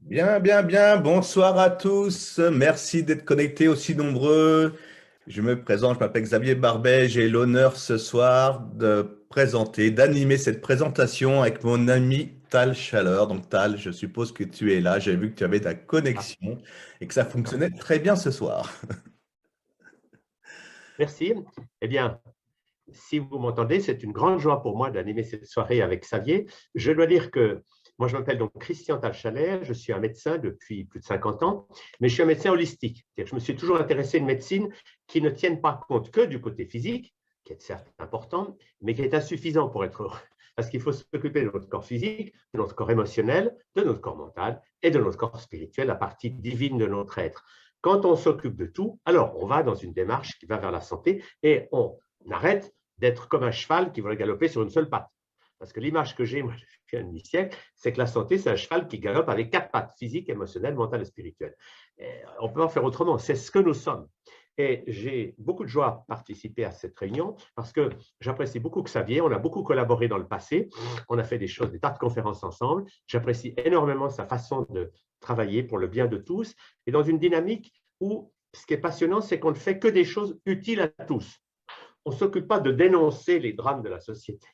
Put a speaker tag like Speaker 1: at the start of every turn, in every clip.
Speaker 1: Bien, bien, bien. Bonsoir à tous. Merci d'être connectés aussi nombreux. Je me présente, je m'appelle Xavier Barbet. J'ai l'honneur ce soir de présenter, d'animer cette présentation avec mon ami Tal Chaleur. Donc Tal, je suppose que tu es là. J'ai vu que tu avais ta
Speaker 2: Ah,
Speaker 1: connexion et que ça fonctionnait très bien ce soir.
Speaker 2: merci. Eh bien, si vous m'entendez, c'est une grande joie pour moi d'animer cette soirée avec Xavier. Je dois dire que moi, je m'appelle donc Christian Talchaler, je suis un médecin depuis plus de 50 ans, mais je suis un médecin holistique. C'est-à-dire que je me suis toujours intéressé à une médecine qui ne tienne pas compte que du côté physique, qui est certes important, mais qui est insuffisant pour être heureux. Parce qu'il faut s'occuper de notre corps physique, de notre corps émotionnel, de notre corps mental et de notre corps spirituel, la partie divine de notre être. Quand on s'occupe de tout, alors on va dans une démarche qui va vers la santé et on arrête d'être comme un cheval qui veut galoper sur une seule patte. Parce que l'image que j'ai, moi, depuis un demi-siècle, c'est que la santé, c'est un cheval qui galope avec quatre pattes, physique, émotionnelle, mentale et spirituelle. Et on peut en faire autrement, c'est ce que nous sommes. Et j'ai beaucoup de joie à participer à cette réunion parce que j'apprécie beaucoup Xavier, on a beaucoup collaboré dans le passé, on a fait des choses, des tas de conférences ensemble. J'apprécie énormément sa façon de travailler pour le bien de tous et dans une dynamique où ce qui est passionnant, c'est qu'on ne fait que des choses utiles à tous. On ne s'occupe pas de dénoncer les drames de la société.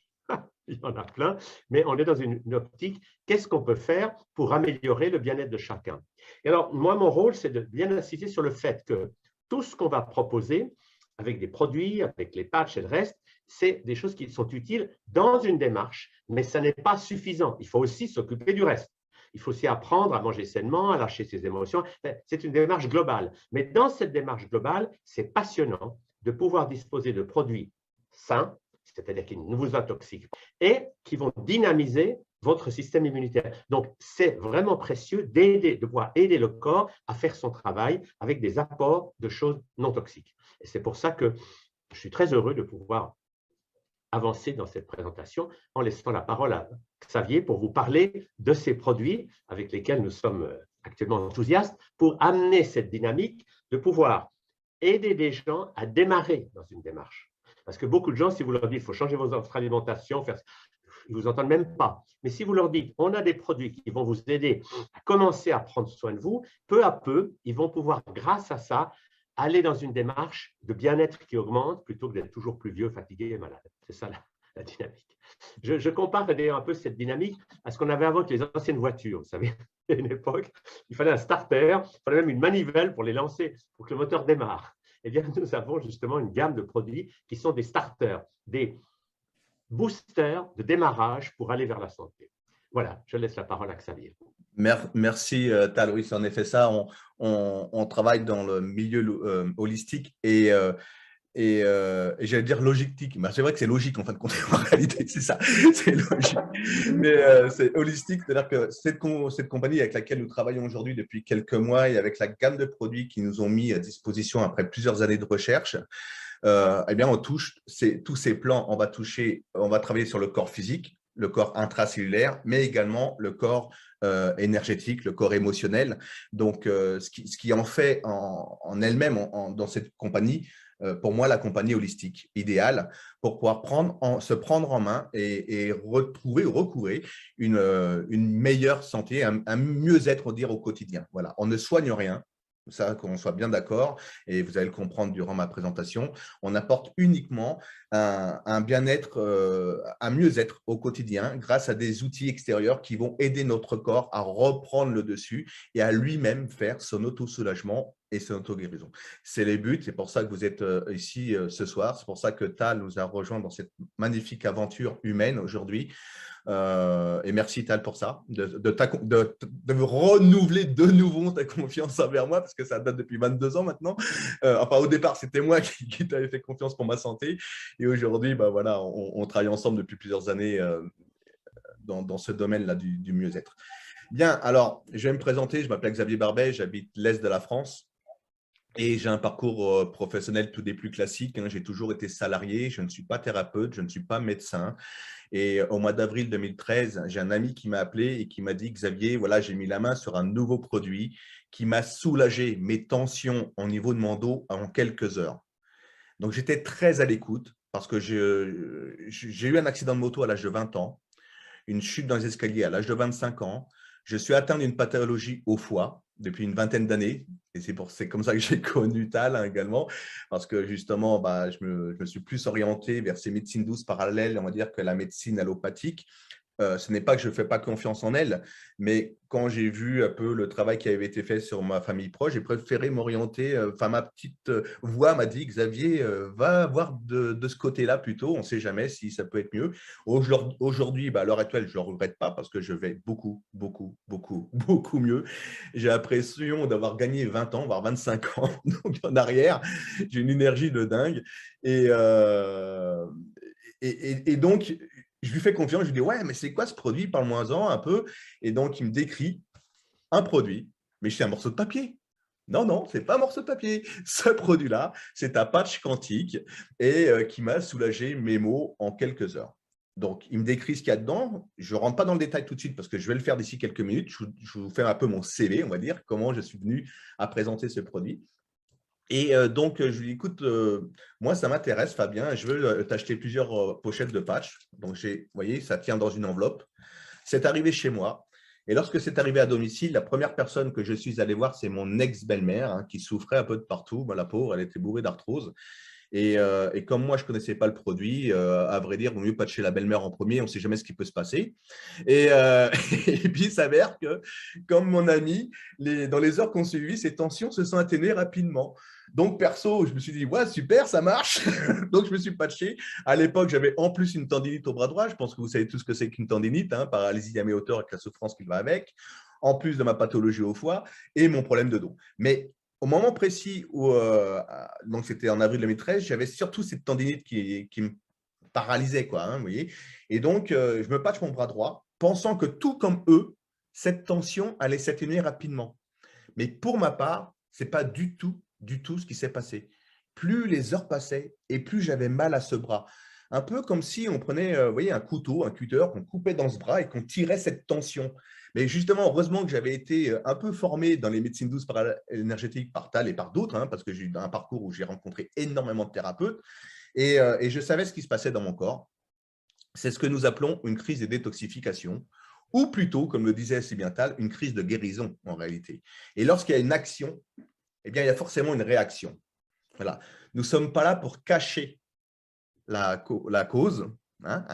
Speaker 2: Il y en a plein, mais on est dans une optique, qu'est-ce qu'on peut faire pour améliorer le bien-être de chacun? Et alors, moi, mon rôle, c'est de bien insister sur le fait que tout ce qu'on va proposer, avec des produits, avec les patchs et le reste, c'est des choses qui sont utiles dans une démarche, mais ça n'est pas suffisant. Il faut aussi s'occuper du reste. Il faut aussi apprendre à manger sainement, à lâcher ses émotions. C'est une démarche globale. Mais dans cette démarche globale, c'est passionnant de pouvoir disposer de produits sains, c'est-à-dire qui ne vous intoxiquent pas, et qui vont dynamiser votre système immunitaire. Donc, c'est vraiment précieux d'aider, de pouvoir aider le corps à faire son travail avec des apports de choses non toxiques. Et c'est pour ça que je suis très heureux de pouvoir avancer dans cette présentation en laissant la parole à Xavier pour vous parler de ces produits avec lesquels nous sommes actuellement enthousiastes pour amener cette dynamique de pouvoir aider des gens à démarrer dans une démarche. Parce que beaucoup de gens, si vous leur dites il faut changer votre alimentation, faire, ils ne vous entendent même pas. Mais si vous leur dites on a des produits qui vont vous aider à commencer à prendre soin de vous, peu à peu, ils vont pouvoir, grâce à ça, aller dans une démarche de bien-être qui augmente plutôt que d'être toujours plus vieux, fatigué et malade. C'est ça la dynamique. Je compare d'ailleurs un peu cette dynamique à ce qu'on avait avant avec les anciennes voitures. Vous savez, à une époque, il fallait un starter, il fallait même une manivelle pour les lancer, pour que le moteur démarre. Eh bien, nous avons justement une gamme de produits qui sont des starters, des boosters de démarrage pour aller vers la santé. Voilà, je laisse la parole à Xavier.
Speaker 1: Merci, Tal. Oui, c'est en effet ça. On travaille dans le milieu holistique et j'allais dire logistique. Mais c'est vrai que c'est logique en fin de compte. En réalité, c'est ça. C'est logique. Mais c'est holistique, c'est-à-dire que cette compagnie avec laquelle nous travaillons aujourd'hui depuis quelques mois et avec la gamme de produits qui nous ont mis à disposition après plusieurs années de recherche, eh bien, on touche tous ces plans. On va travailler sur le corps physique, le corps intracellulaire, mais également le corps énergétique, le corps émotionnel. Donc, ce qui en fait en elle-même, dans cette compagnie, pour moi, la compagnie holistique idéale pour pouvoir se prendre en main et retrouver ou recouvrer une meilleure santé, un mieux-être, dire, au quotidien. Voilà, on ne soigne rien. Ça, qu'on soit bien d'accord, et vous allez le comprendre durant ma présentation, on apporte uniquement un bien-être, un mieux-être au quotidien grâce à des outils extérieurs qui vont aider notre corps à reprendre le dessus et à lui-même faire son auto-soulagement et son auto-guérison. C'est les buts, c'est pour ça que vous êtes ici ce soir, c'est pour ça que Tal nous a rejoint dans cette magnifique aventure humaine aujourd'hui. Et merci Tal pour ça, de renouveler de nouveau ta confiance envers moi, parce que ça date depuis 22 ans maintenant. Enfin, au départ, c'était moi qui t'avais fait confiance pour ma santé. Et aujourd'hui, bah, voilà, on travaille ensemble depuis plusieurs années dans ce domaine-là du mieux-être. Bien, alors, je vais me présenter. Je m'appelle Xavier Barbet, j'habite l'Est de la France. Et j'ai un parcours professionnel tout des plus classiques, hein. J'ai toujours été salarié, je ne suis pas thérapeute, je ne suis pas médecin. Et au mois d'avril 2013, j'ai un ami qui m'a appelé et qui m'a dit, Xavier, voilà, j'ai mis la main sur un nouveau produit qui m'a soulagé mes tensions au niveau de mon dos en quelques heures. Donc, j'étais très à l'écoute parce que j'ai eu un accident de moto à l'âge de 20 ans, une chute dans les escaliers à l'âge de 25 ans. Je suis atteint d'une pathologie au foie depuis une vingtaine d'années. Et c'est comme ça que j'ai connu Tal, hein, également, parce que justement, bah, je me suis plus orienté vers ces médecines douces parallèles, on va dire, que la médecine allopathique. Ce n'est pas que je ne fais pas confiance en elle, mais quand j'ai vu un peu le travail qui avait été fait sur ma famille proche, j'ai préféré m'orienter. Enfin, ma petite voix m'a dit, Xavier, va voir de ce côté-là plutôt. On ne sait jamais si ça peut être mieux. Aujourd'hui, bah, à l'heure actuelle, je ne le regrette pas parce que je vais beaucoup, beaucoup, beaucoup, beaucoup mieux. J'ai l'impression d'avoir gagné 20 ans, voire 25 ans donc en arrière. J'ai une énergie de dingue. Et, euh, et donc, je lui fais confiance, je lui dis, ouais, mais c'est quoi ce produit? Parle-moi-en un peu. Et donc, il me décrit un produit, mais c'est un morceau de papier. Non, non, ce n'est pas un morceau de papier. Ce produit-là, c'est un patch quantique et qui m'a soulagé mes maux en quelques heures. Donc, il me décrit ce qu'il y a dedans. Je ne rentre pas dans le détail tout de suite parce que je vais le faire d'ici quelques minutes. Je vous fais un peu mon CV, on va dire, comment je suis venu à présenter ce produit. Et donc, je lui dis, écoute, moi, ça m'intéresse, Fabien, je veux t'acheter plusieurs pochettes de patch. Donc, vous voyez, ça tient dans une enveloppe. C'est arrivé chez moi. Et lorsque c'est arrivé à domicile, la première personne que je suis allé voir, c'est mon ex-belle-mère, hein, qui souffrait un peu de partout. Ben, la pauvre, elle était bourrée d'arthrose. Et comme moi, je ne connaissais pas le produit, à vrai dire, il vaut mieux patcher la belle-mère en premier, on ne sait jamais ce qui peut se passer. Et, et puis, il s'avère que, comme mon ami, dans les heures qu'on suivi, ces tensions se sont atténuées rapidement. Donc, perso, je me suis dit, ouais, super, ça marche. Donc, je me suis patché. À l'époque, j'avais en plus une tendinite au bras droit. Je pense que vous savez tout ce que c'est qu'une tendinite, hein, paralysie à mi-hauteur avec la souffrance qui va avec, en plus de ma pathologie au foie et mon problème de dos. Mais au moment précis où, donc c'était en avril 2013, j'avais surtout cette tendinite qui me paralysait, quoi, hein, vous voyez. Et donc, je me patche mon bras droit, pensant que tout comme eux, cette tension allait s'atténuer rapidement. Mais pour ma part, ce n'est pas du tout ce qui s'est passé. Plus les heures passaient et plus j'avais mal à ce bras. Un peu comme si on prenait, vous voyez, un couteau, un cutter, qu'on coupait dans ce bras et qu'on tirait cette tension. Mais justement, heureusement que j'avais été un peu formé dans les médecines douces énergétiques par Tal et par d'autres, hein, parce que j'ai eu un parcours où j'ai rencontré énormément de thérapeutes et je savais ce qui se passait dans mon corps. C'est ce que nous appelons une crise de détoxification, ou plutôt, comme le disait si bien Tal, une crise de guérison en réalité. Et lorsqu'il y a une action, eh bien, il y a forcément une réaction. Voilà. Nous ne sommes pas là pour cacher la cause, hein,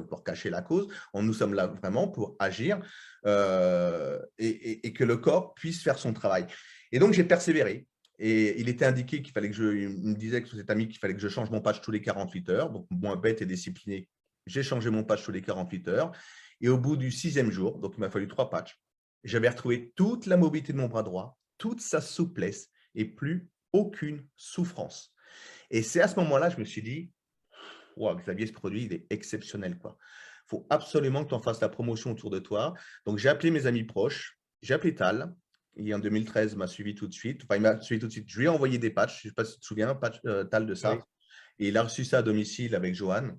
Speaker 1: pour cacher la cause. Nous sommes là vraiment pour agir et que le corps puisse faire son travail. Et donc, j'ai persévéré. Et il était indiqué qu'il fallait que il me disait que cet ami qu'il fallait que je change mon patch tous les 48 heures. Donc, moins bête et discipliné, j'ai changé mon patch tous les 48 heures. Et au bout du 6e jour, donc il m'a fallu 3 patchs, j'avais retrouvé toute la mobilité de mon bras droit, toute sa souplesse et plus aucune souffrance. Et c'est à ce moment-là, je me suis dit, wow, Xavier, ce produit, il est exceptionnel, quoi. Il faut absolument que tu en fasses la promotion autour de toi. Donc, j'ai appelé mes amis proches, j'ai appelé Tal. Et en 2013, il m'a suivi tout de suite. Enfin, il m'a suivi tout de suite. Je lui ai envoyé des patchs. Je ne sais pas si tu te souviens, Tal de ça. Oui. Et il a reçu ça à domicile avec Joanne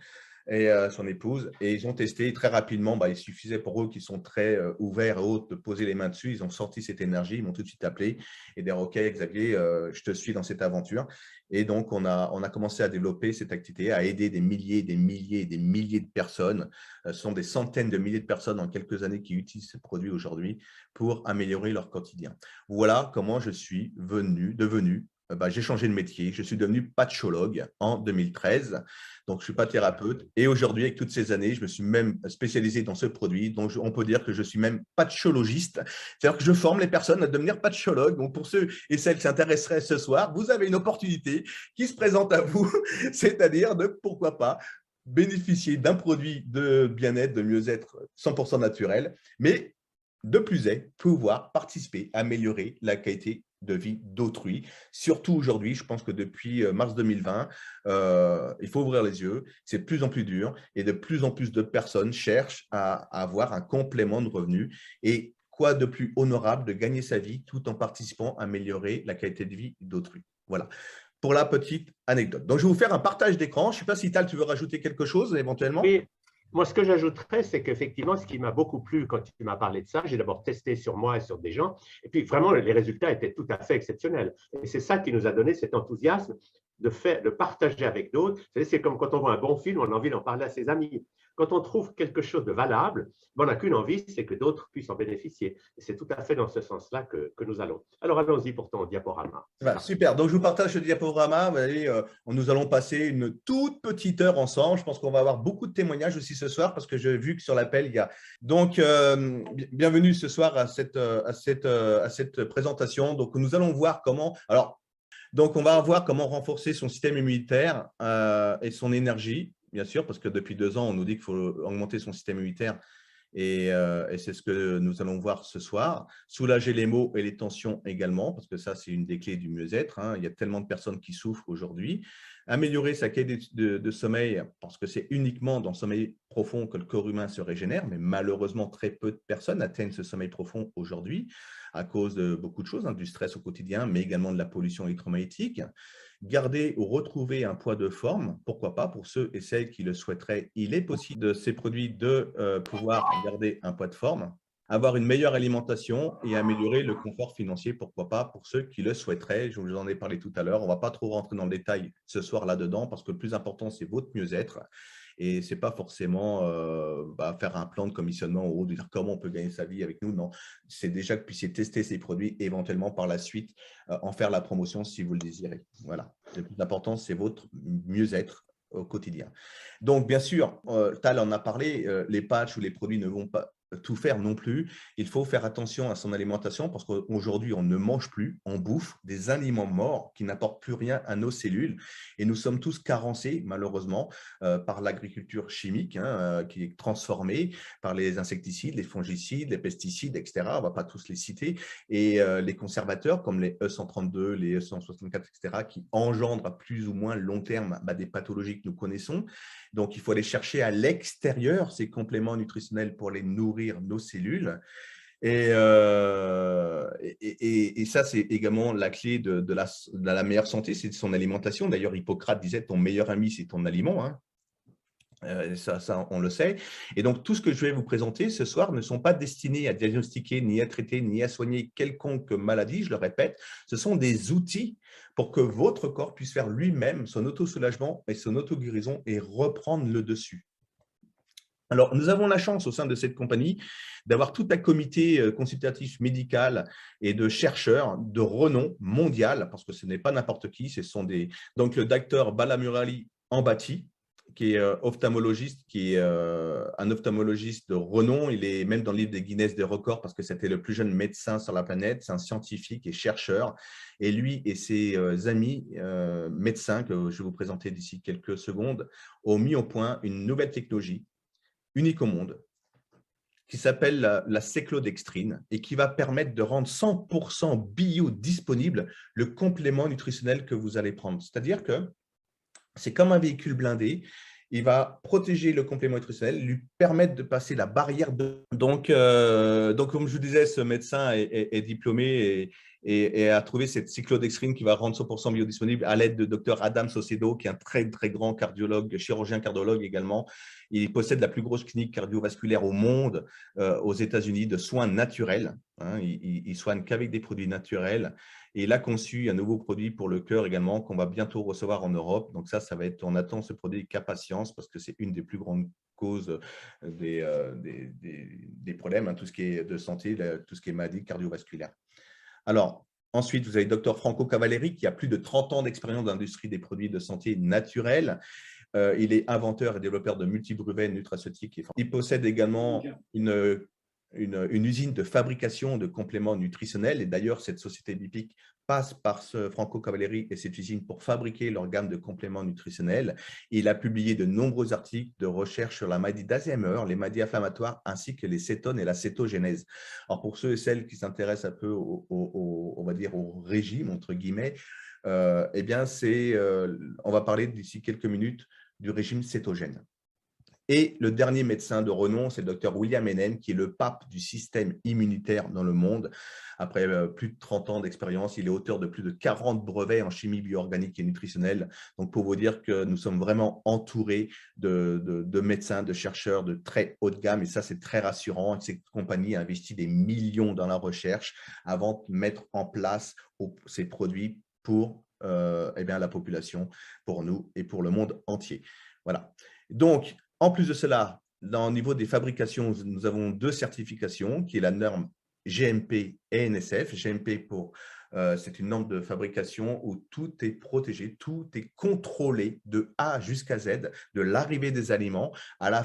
Speaker 1: et son épouse. Et ils ont testé très rapidement. Bah, il suffisait pour eux qui sont très ouverts et autres de poser les mains dessus. Ils ont sorti cette énergie. Ils m'ont tout de suite appelé et dire, OK, Xavier, je te suis dans cette aventure. Et donc, on a commencé à développer cette activité, à aider des milliers, des milliers, des milliers de personnes. Ce sont des centaines de milliers de personnes en quelques années qui utilisent ce produit aujourd'hui pour améliorer leur quotidien. Voilà comment je suis devenu. J'ai changé de métier. Je suis devenu patchologue en 2013. Donc, je ne suis pas thérapeute. Et aujourd'hui, avec toutes ces années, je me suis même spécialisé dans ce produit. Donc, on peut dire que je suis même patchologiste. C'est-à-dire que je forme les personnes à devenir patchologues. Donc, pour ceux et celles qui s'intéresseraient ce soir, vous avez une opportunité qui se présente à vous, c'est-à-dire de, pourquoi pas, bénéficier d'un produit de bien-être, de mieux-être 100% naturel, mais de plus est, pouvoir participer, améliorer la qualité de vie d'autrui. Surtout aujourd'hui, je pense que depuis mars 2020, il faut ouvrir les yeux, c'est de plus en plus dur et de plus en plus de personnes cherchent à avoir un complément de revenus. Et quoi de plus honorable de gagner sa vie tout en participant à améliorer la qualité de vie d'autrui. Voilà, pour la petite anecdote. Donc, je vais vous faire un partage d'écran. Je ne sais pas si Tal, tu veux rajouter quelque chose éventuellement?
Speaker 2: Oui. Moi, ce que j'ajouterais, c'est qu'effectivement, ce qui m'a beaucoup plu quand tu m'as parlé de ça, j'ai d'abord testé sur moi et sur des gens, et puis vraiment, les résultats étaient tout à fait exceptionnels. Et c'est ça qui nous a donné cet enthousiasme de partager avec d'autres. C'est comme quand on voit un bon film, on a envie d'en parler à ses amis. quand on trouve quelque chose de valable, on n'a qu'une envie, c'est que d'autres puissent en bénéficier. Et c'est tout à fait dans ce sens-là que nous allons. Alors, allons-y pour ton diaporama.
Speaker 1: Voilà, super. Donc, je vous partage le diaporama. Vous voyez, nous allons passer une toute petite heure ensemble. Je pense qu'on va avoir beaucoup de témoignages aussi ce soir parce que j'ai vu que sur l'appel, il y a… Donc, bienvenue ce soir à cette présentation. Donc, nous allons voir comment… Alors, donc, on va voir comment renforcer son système immunitaire et son énergie, bien sûr, parce que depuis 2 ans, on nous dit qu'il faut augmenter son système immunitaire et c'est ce que nous allons voir ce soir. Soulager les maux et les tensions également, parce que ça, c'est une des clés du mieux-être. Il y a tellement de personnes qui souffrent aujourd'hui. Améliorer sa qualité de sommeil, parce que c'est uniquement dans le sommeil profond que le corps humain se régénère, mais malheureusement, très peu de personnes atteignent ce sommeil profond aujourd'hui à cause de beaucoup de choses, du stress au quotidien, mais également de la pollution électromagnétique. Garder ou retrouver un poids de forme, pourquoi pas, pour ceux et celles qui le souhaiteraient. Il est possible de ces produits de pouvoir garder un poids de forme, avoir une meilleure alimentation et améliorer le confort financier, pourquoi pas, pour ceux qui le souhaiteraient. Je vous en ai parlé tout à l'heure. On ne va pas trop rentrer dans le détail ce soir là-dedans parce que le plus important, c'est votre mieux-être. Et ce n'est pas forcément faire un plan de commissionnement ou de dire comment on peut gagner sa vie avec nous. Non, c'est déjà que vous puissiez tester ces produits, éventuellement par la suite en faire la promotion si vous le désirez. Voilà. Le plus important, c'est votre mieux-être au quotidien. Donc, bien sûr, Tal en a parlé, les patchs ou les produits ne vont pas tout faire non plus. Il faut faire attention à son alimentation parce qu'aujourd'hui, on ne mange plus, on bouffe des aliments morts qui n'apportent plus rien à nos cellules. Et nous sommes tous carencés, malheureusement, par l'agriculture chimique qui est transformée, par les insecticides, les fongicides, les pesticides, etc. On ne va pas tous les citer. Et les conservateurs comme les E132, les E164, etc., qui engendrent à plus ou moins long terme des pathologies que nous connaissons. Donc, il faut aller chercher à l'extérieur ces compléments nutritionnels pour les nourrir nos cellules. Et ça, c'est également la clé de la meilleure santé, c'est son alimentation. D'ailleurs, Hippocrate disait « ton meilleur ami, c'est ton aliment ». Ça, on le sait. Et donc, tout ce que je vais vous présenter ce soir ne sont pas destinés à diagnostiquer, ni à traiter, ni à soigner quelconque maladie, je le répète. Ce sont des outils pour que votre corps puisse faire lui-même son auto-soulagement et son auto-guérison et reprendre le dessus. Alors, nous avons la chance au sein de cette compagnie d'avoir tout un comité consultatif médical et de chercheurs de renom mondial, parce que ce n'est pas n'importe qui, ce sont des… Donc, le docteur Balamurali Ambati, qui est ophtalmologiste, qui est un ophtalmologiste de renom. Il est même dans le livre des Guinness des records parce que c'était le plus jeune médecin sur la planète. C'est un scientifique et chercheur. Et lui et ses amis médecins, que je vais vous présenter d'ici quelques secondes, ont mis au point une nouvelle technologie unique au monde qui s'appelle la séclodextrine et qui va permettre de rendre 100% biodisponible le complément nutritionnel que vous allez prendre. C'est-à-dire que c'est comme un véhicule blindé. Il va protéger le complément nutritionnel, lui permettre de passer la barrière de… Donc, comme je vous disais, ce médecin est diplômé et a trouvé cette cyclodextrine qui va rendre 100% biodisponible à l'aide de Dr Adam Saucedo, qui est un très, très grand cardiologue, chirurgien cardiologue également. Il possède la plus grosse clinique cardiovasculaire au monde, aux États-Unis, de soins naturels. Il soigne qu'avec des produits naturels. Et il a conçu un nouveau produit pour le cœur également qu'on va bientôt recevoir en Europe. Donc ça va être… On attend ce produit qu'à patience parce que c'est une des plus grandes causes des problèmes, tout ce qui est de santé, tout ce qui est maladie cardiovasculaire. Alors, ensuite, vous avez Dr Franco Cavalleri qui a plus de 30 ans d'expérience dans l'industrie des produits de santé naturels. Il est inventeur et développeur de multibrevets nutraceutiques. Il possède également une usine de fabrication de compléments nutritionnels. Et d'ailleurs, cette société BIPIC passe par ce Franco Cavalleri et cette usine pour fabriquer leur gamme de compléments nutritionnels. Il a publié de nombreux articles de recherche sur la maladie d'Alzheimer, les maladies inflammatoires, ainsi que les cétones et la cétogénèse. Alors, pour ceux et celles qui s'intéressent un peu on va dire au régime, entre guillemets, eh bien, on va parler d'ici quelques minutes du régime cétogène. Et le dernier médecin de renom, c'est le docteur William Henen, qui est le pape du système immunitaire dans le monde. Après plus de 30 ans d'expérience, il est auteur de plus de 40 brevets en chimie bioorganique et nutritionnelle. Donc, pour vous dire que nous sommes vraiment entourés de médecins, de chercheurs de très haut de gamme. Et ça, c'est très rassurant. Cette compagnie a investi des millions dans la recherche avant de mettre en place ces produits pour la population, pour nous et pour le monde entier. Voilà. Donc, en plus de cela, au niveau des fabrications, nous avons 2 certifications, qui est la norme GMP et NSF. GMP c'est une norme de fabrication où tout est protégé, tout est contrôlé de A jusqu'à Z, de l'arrivée des aliments à la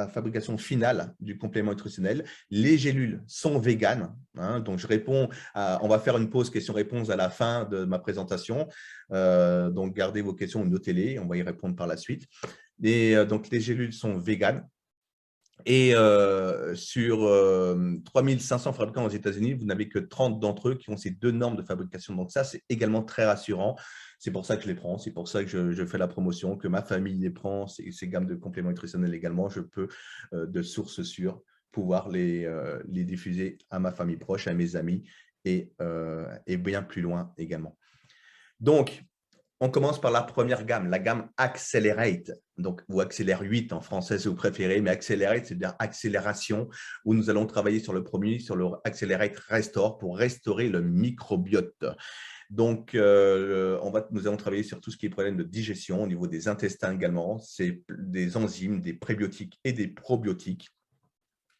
Speaker 1: fabrication finale du complément nutritionnel. Les gélules sont véganes, hein, donc on va faire une pause questions-réponses à la fin de ma présentation. Donc gardez vos questions, notez-les, on va y répondre par la suite. Donc les gélules sont véganes. Et sur 3500 fabricants aux États-Unis, vous n'avez que 30 d'entre eux qui ont ces 2 normes de fabrication. Donc ça, c'est également très rassurant. C'est pour ça que je les prends, c'est pour ça que je fais la promotion, que ma famille les prend, ces gammes de compléments nutritionnels également. Je peux, de sources sûres, pouvoir les diffuser à ma famille proche, à mes amis et bien plus loin également. Donc, on commence par la première gamme, la gamme Accelerate, donc, ou Accélère 8 en français si vous préférez, mais Accelerate, c'est-à-dire accélération, où nous allons travailler sur le premier, sur le Accelerate Restore pour restaurer le microbiote. Donc, nous allons travailler sur tout ce qui est problème de digestion au niveau des intestins également, c'est des enzymes, des prébiotiques et des probiotiques.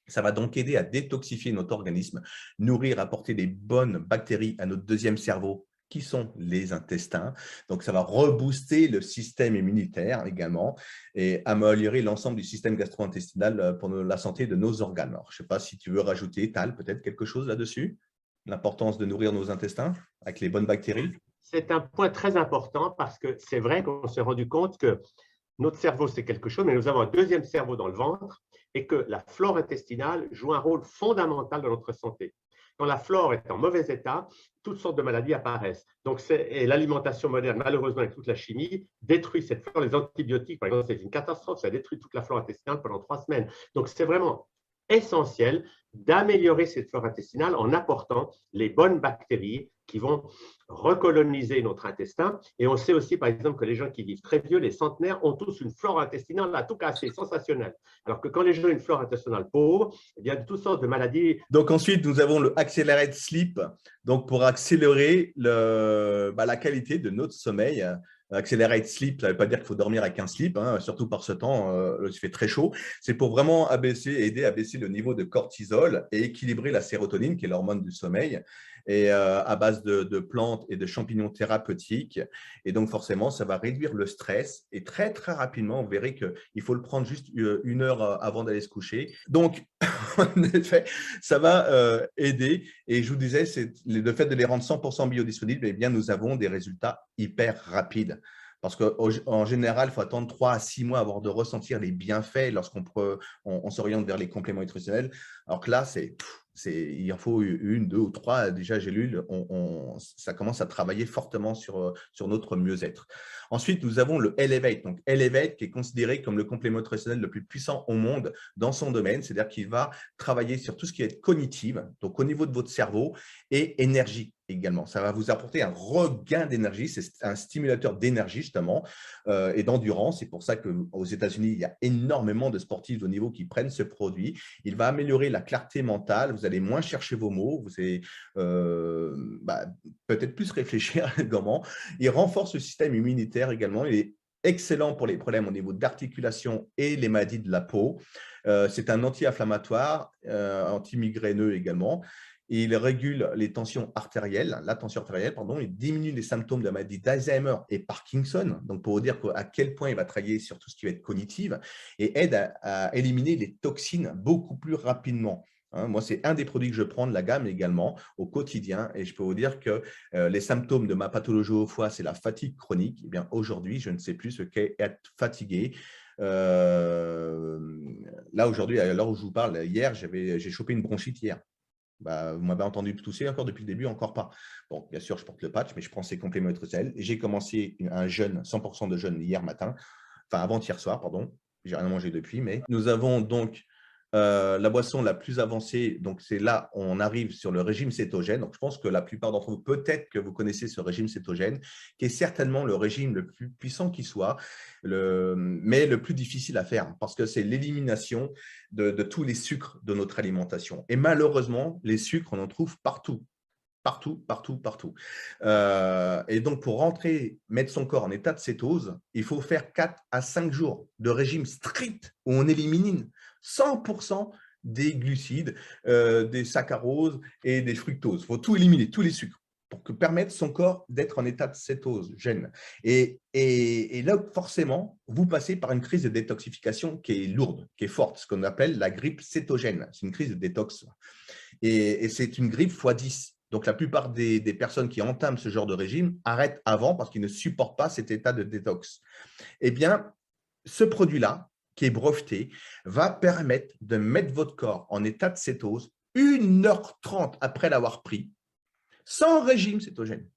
Speaker 1: Ça va donc aider à détoxifier notre organisme, nourrir, apporter des bonnes bactéries à notre deuxième cerveau, qui sont les intestins. Donc, ça va rebooster le système immunitaire également et améliorer l'ensemble du système gastro-intestinal pour la santé de nos organes. Alors, je ne sais pas si tu veux rajouter, Tal, peut-être quelque chose là-dessus? L'importance de nourrir nos intestins avec les bonnes bactéries?
Speaker 2: C'est un point très important parce que c'est vrai qu'on s'est rendu compte que notre cerveau, c'est quelque chose, mais nous avons un deuxième cerveau dans le ventre et que la flore intestinale joue un rôle fondamental dans notre santé. Quand la flore est en mauvais état, toutes sortes de maladies apparaissent. Donc, et l'alimentation moderne, malheureusement, avec toute la chimie, détruit cette flore. Les antibiotiques, par exemple, c'est une catastrophe. Ça détruit toute la flore intestinale pendant 3 semaines. Donc, c'est vraiment essentiel d'améliorer cette flore intestinale en apportant les bonnes bactéries qui vont recoloniser notre intestin. Et on sait aussi, par exemple, que les gens qui vivent très vieux, les centenaires, ont tous une flore intestinale à tout casser, sensationnelle. Alors que quand les gens ont une flore intestinale pauvre, il y a toutes sortes de maladies.
Speaker 1: Donc ensuite, nous avons le Accelerate Sleep, donc pour accélérer la qualité de notre sommeil. Accelerate Sleep, ça ne veut pas dire qu'il faut dormir avec un slip, hein, surtout par ce temps, il fait très chaud. C'est pour vraiment aider à baisser le niveau de cortisol et équilibrer la sérotonine, qui est l'hormone du sommeil, et à base de plantes et de champignons thérapeutiques. Et donc, forcément, ça va réduire le stress. Et très, très rapidement, vous verrez qu'il faut le prendre juste 1 heure avant d'aller se coucher. Donc, en effet, ça va aider. Et je vous disais, c'est le fait de les rendre 100% biodisponibles, eh bien, nous avons des résultats hyper rapides. Parce qu'en général, il faut attendre 3 à 6 mois avant de ressentir les bienfaits lorsqu'on s'oriente vers les compléments nutritionnels. Alors que là, il en faut 1, 2 ou 3 déjà gélules. Ça commence à travailler fortement sur notre mieux-être. Ensuite, nous avons le Elevate. Donc, Elevate qui est considéré comme le complément nutritionnel le plus puissant au monde dans son domaine. C'est-à-dire qu'il va travailler sur tout ce qui est cognitif, donc au niveau de votre cerveau, et énergie également. Ça va vous apporter un regain d'énergie. C'est un stimulateur d'énergie justement et d'endurance. C'est pour ça qu'aux États-Unis, il y a énormément de sportifs de haut niveau qui prennent ce produit. Il va améliorer la clarté mentale. Vous allez moins chercher vos mots. Vous allez peut-être plus réfléchir également. Il renforce le système immunitaire également. Il est excellent pour les problèmes au niveau d'articulation et les maladies de la peau. C'est un anti-inflammatoire, anti-migraineux également. Il régule les tensions artérielles, la tension artérielle, pardon, il diminue les symptômes de la maladie d'Alzheimer et Parkinson, donc pour vous dire à quel point il va travailler sur tout ce qui va être cognitif et aide à éliminer les toxines beaucoup plus rapidement. Moi, c'est un des produits que je prends de la gamme également au quotidien et je peux vous dire que les symptômes de ma pathologie au foie, c'est la fatigue chronique. Eh bien, aujourd'hui, je ne sais plus ce qu'est être fatigué. Là, aujourd'hui, à l'heure où je vous parle, hier, j'ai chopé une bronchite hier. Vous m'avez entendu tousser encore depuis le début, encore pas. Bon, bien sûr, je porte le patch, mais je prends ces compléments nutritionnels. J'ai commencé un jeûne, 100% de jeûne hier matin, enfin avant-hier soir, pardon. J'ai rien mangé depuis, mais nous avons donc la boisson la plus avancée. Donc, c'est là, on arrive sur le régime cétogène. Donc, je pense que la plupart d'entre vous, peut-être que vous connaissez ce régime cétogène, qui est certainement le régime le plus puissant qui soit, mais le plus difficile à faire parce que c'est l'élimination de tous les sucres de notre alimentation. Et malheureusement, les sucres, on en trouve partout. partout, partout, partout. Et donc, pour mettre son corps en état de cétose, il faut faire 4 à 5 jours de régime strict où on élimine 100% des glucides, des saccharoses et des fructoses. Il faut tout éliminer, tous les sucres, pour permettre son corps d'être en état de cétose gène. Et là, forcément, vous passez par une crise de détoxification qui est lourde, qui est forte, ce qu'on appelle la grippe cétogène. C'est une crise de détox. Et c'est une grippe x10. Donc, la plupart des personnes qui entament ce genre de régime arrêtent avant parce qu'ils ne supportent pas cet état de détox. Eh bien, ce produit-là, qui est breveté, va permettre de mettre votre corps en état de cétose 1h30 après l'avoir pris, sans régime cétogène.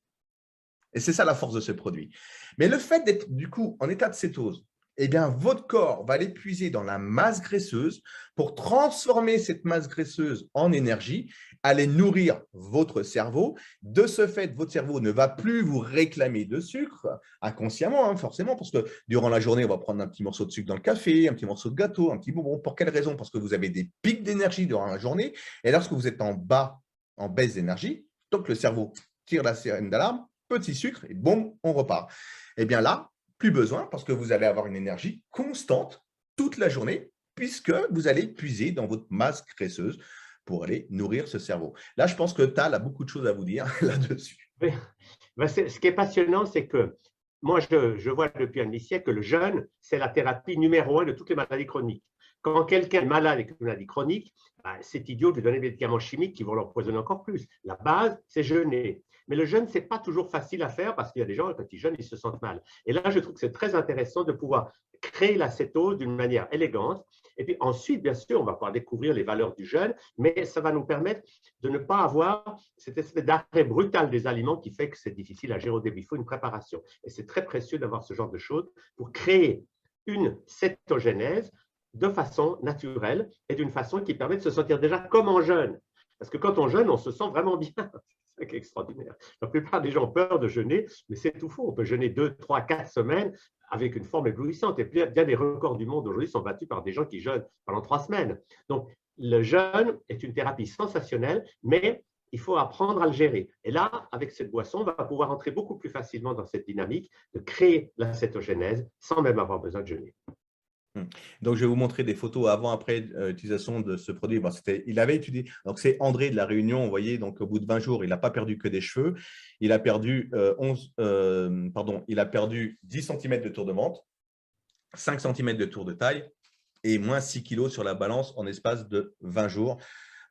Speaker 1: Et c'est ça la force de ce produit. Mais le fait d'être du coup en état de cétose, eh bien, votre corps va l'épuiser dans la masse graisseuse pour transformer cette masse graisseuse en énergie, aller nourrir votre cerveau. De ce fait, votre cerveau ne va plus vous réclamer de sucre, inconsciemment, hein, forcément, parce que durant la journée, on va prendre un petit morceau de sucre dans le café, un petit morceau de gâteau, un petit bonbon. Pour quelle raison? Parce que vous avez des pics d'énergie durant la journée. Et lorsque vous êtes en baisse d'énergie, donc le cerveau tire la sirène d'alarme, petit sucre, et boum, on repart. Eh bien là, plus besoin parce que vous allez avoir une énergie constante toute la journée puisque vous allez puiser dans votre masse graisseuse pour aller nourrir ce cerveau. Là, je pense que Tal a beaucoup de choses à vous dire là-dessus.
Speaker 2: Oui. Ben, ce qui est passionnant, c'est que moi, je vois depuis un demi-siècle que le jeûne, c'est la thérapie numéro 1 de toutes les maladies chroniques. Quand quelqu'un est malade avec une maladie chronique, ben, c'est idiot de lui donner des médicaments chimiques qui vont l'empoisonner encore plus. La base, c'est jeûner. Mais le jeûne, ce n'est pas toujours facile à faire parce qu'il y a des gens, quand ils jeûnent, ils se sentent mal. Et là, je trouve que c'est très intéressant de pouvoir créer la cétose d'une manière élégante. Et puis ensuite, bien sûr, on va pouvoir découvrir les valeurs du jeûne, mais ça va nous permettre de ne pas avoir cette espèce d'arrêt brutal des aliments qui fait que c'est difficile à gérer au début. Il faut une préparation. Et c'est très précieux d'avoir ce genre de choses pour créer une cétogénèse de façon naturelle et d'une façon qui permet de se sentir déjà comme en jeûne. Parce que quand on jeûne, on se sent vraiment bien. C'est ça qui est extraordinaire. La plupart des gens ont peur de jeûner, mais c'est tout faux. On peut jeûner 2, 3, 4 semaines avec une forme éblouissante. Et bien des records du monde aujourd'hui sont battus par des gens qui jeûnent pendant 3 semaines. Donc, le jeûne est une thérapie sensationnelle, mais il faut apprendre à le gérer. Et là, avec cette boisson, on va pouvoir entrer beaucoup plus facilement dans cette dynamique de créer la cétogénèse sans même avoir besoin de jeûner.
Speaker 1: Donc, je vais vous montrer des photos avant-après utilisation de ce produit. Bon, il avait étudié. Donc, c'est André de La Réunion. Vous voyez, donc, au bout de 20 jours, il n'a pas perdu que des cheveux. Il a perdu, il a perdu 10 cm de tour de ventre, 5 cm de tour de taille et moins 6 kg sur la balance en espace de 20 jours.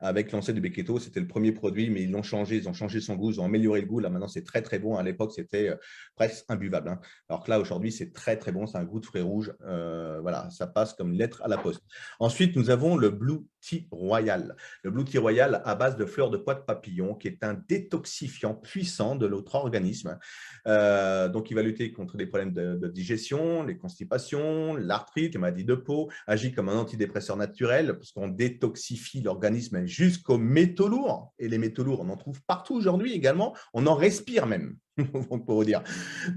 Speaker 1: Avec l'ancêtre du Becketo, c'était le premier produit, mais ils l'ont changé, ils ont changé son goût, ils ont amélioré le goût. Là, maintenant, c'est très, très bon. À l'époque, c'était presque imbuvable, hein. Alors que là, aujourd'hui, c'est très, très bon. C'est un goût de fruits rouges. Voilà, ça passe comme une lettre à la poste. Ensuite, nous avons le Blue Tea Royal. Le Blue Tea Royal à base de fleurs de pois de papillon, qui est un détoxifiant puissant de notre organisme. Donc, il va lutter contre les problèmes de digestion, les constipations, l'arthrite, les maladies de peau, agit comme un antidépresseur naturel parce qu'on détoxifie l'organisme jusqu'aux métaux lourds. Et les métaux lourds, on en trouve partout aujourd'hui également. On en respire même, pour vous dire.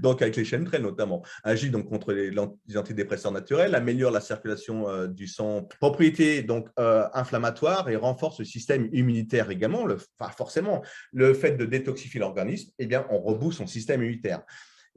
Speaker 1: Donc, avec les chemtrails notamment. Agit donc contre les antidépresseurs naturels, améliore la circulation du sang, propriété donc inflammatoire et renforce le système immunitaire également. Forcément, le fait de détoxifier l'organisme, eh bien, on rebooste son système immunitaire.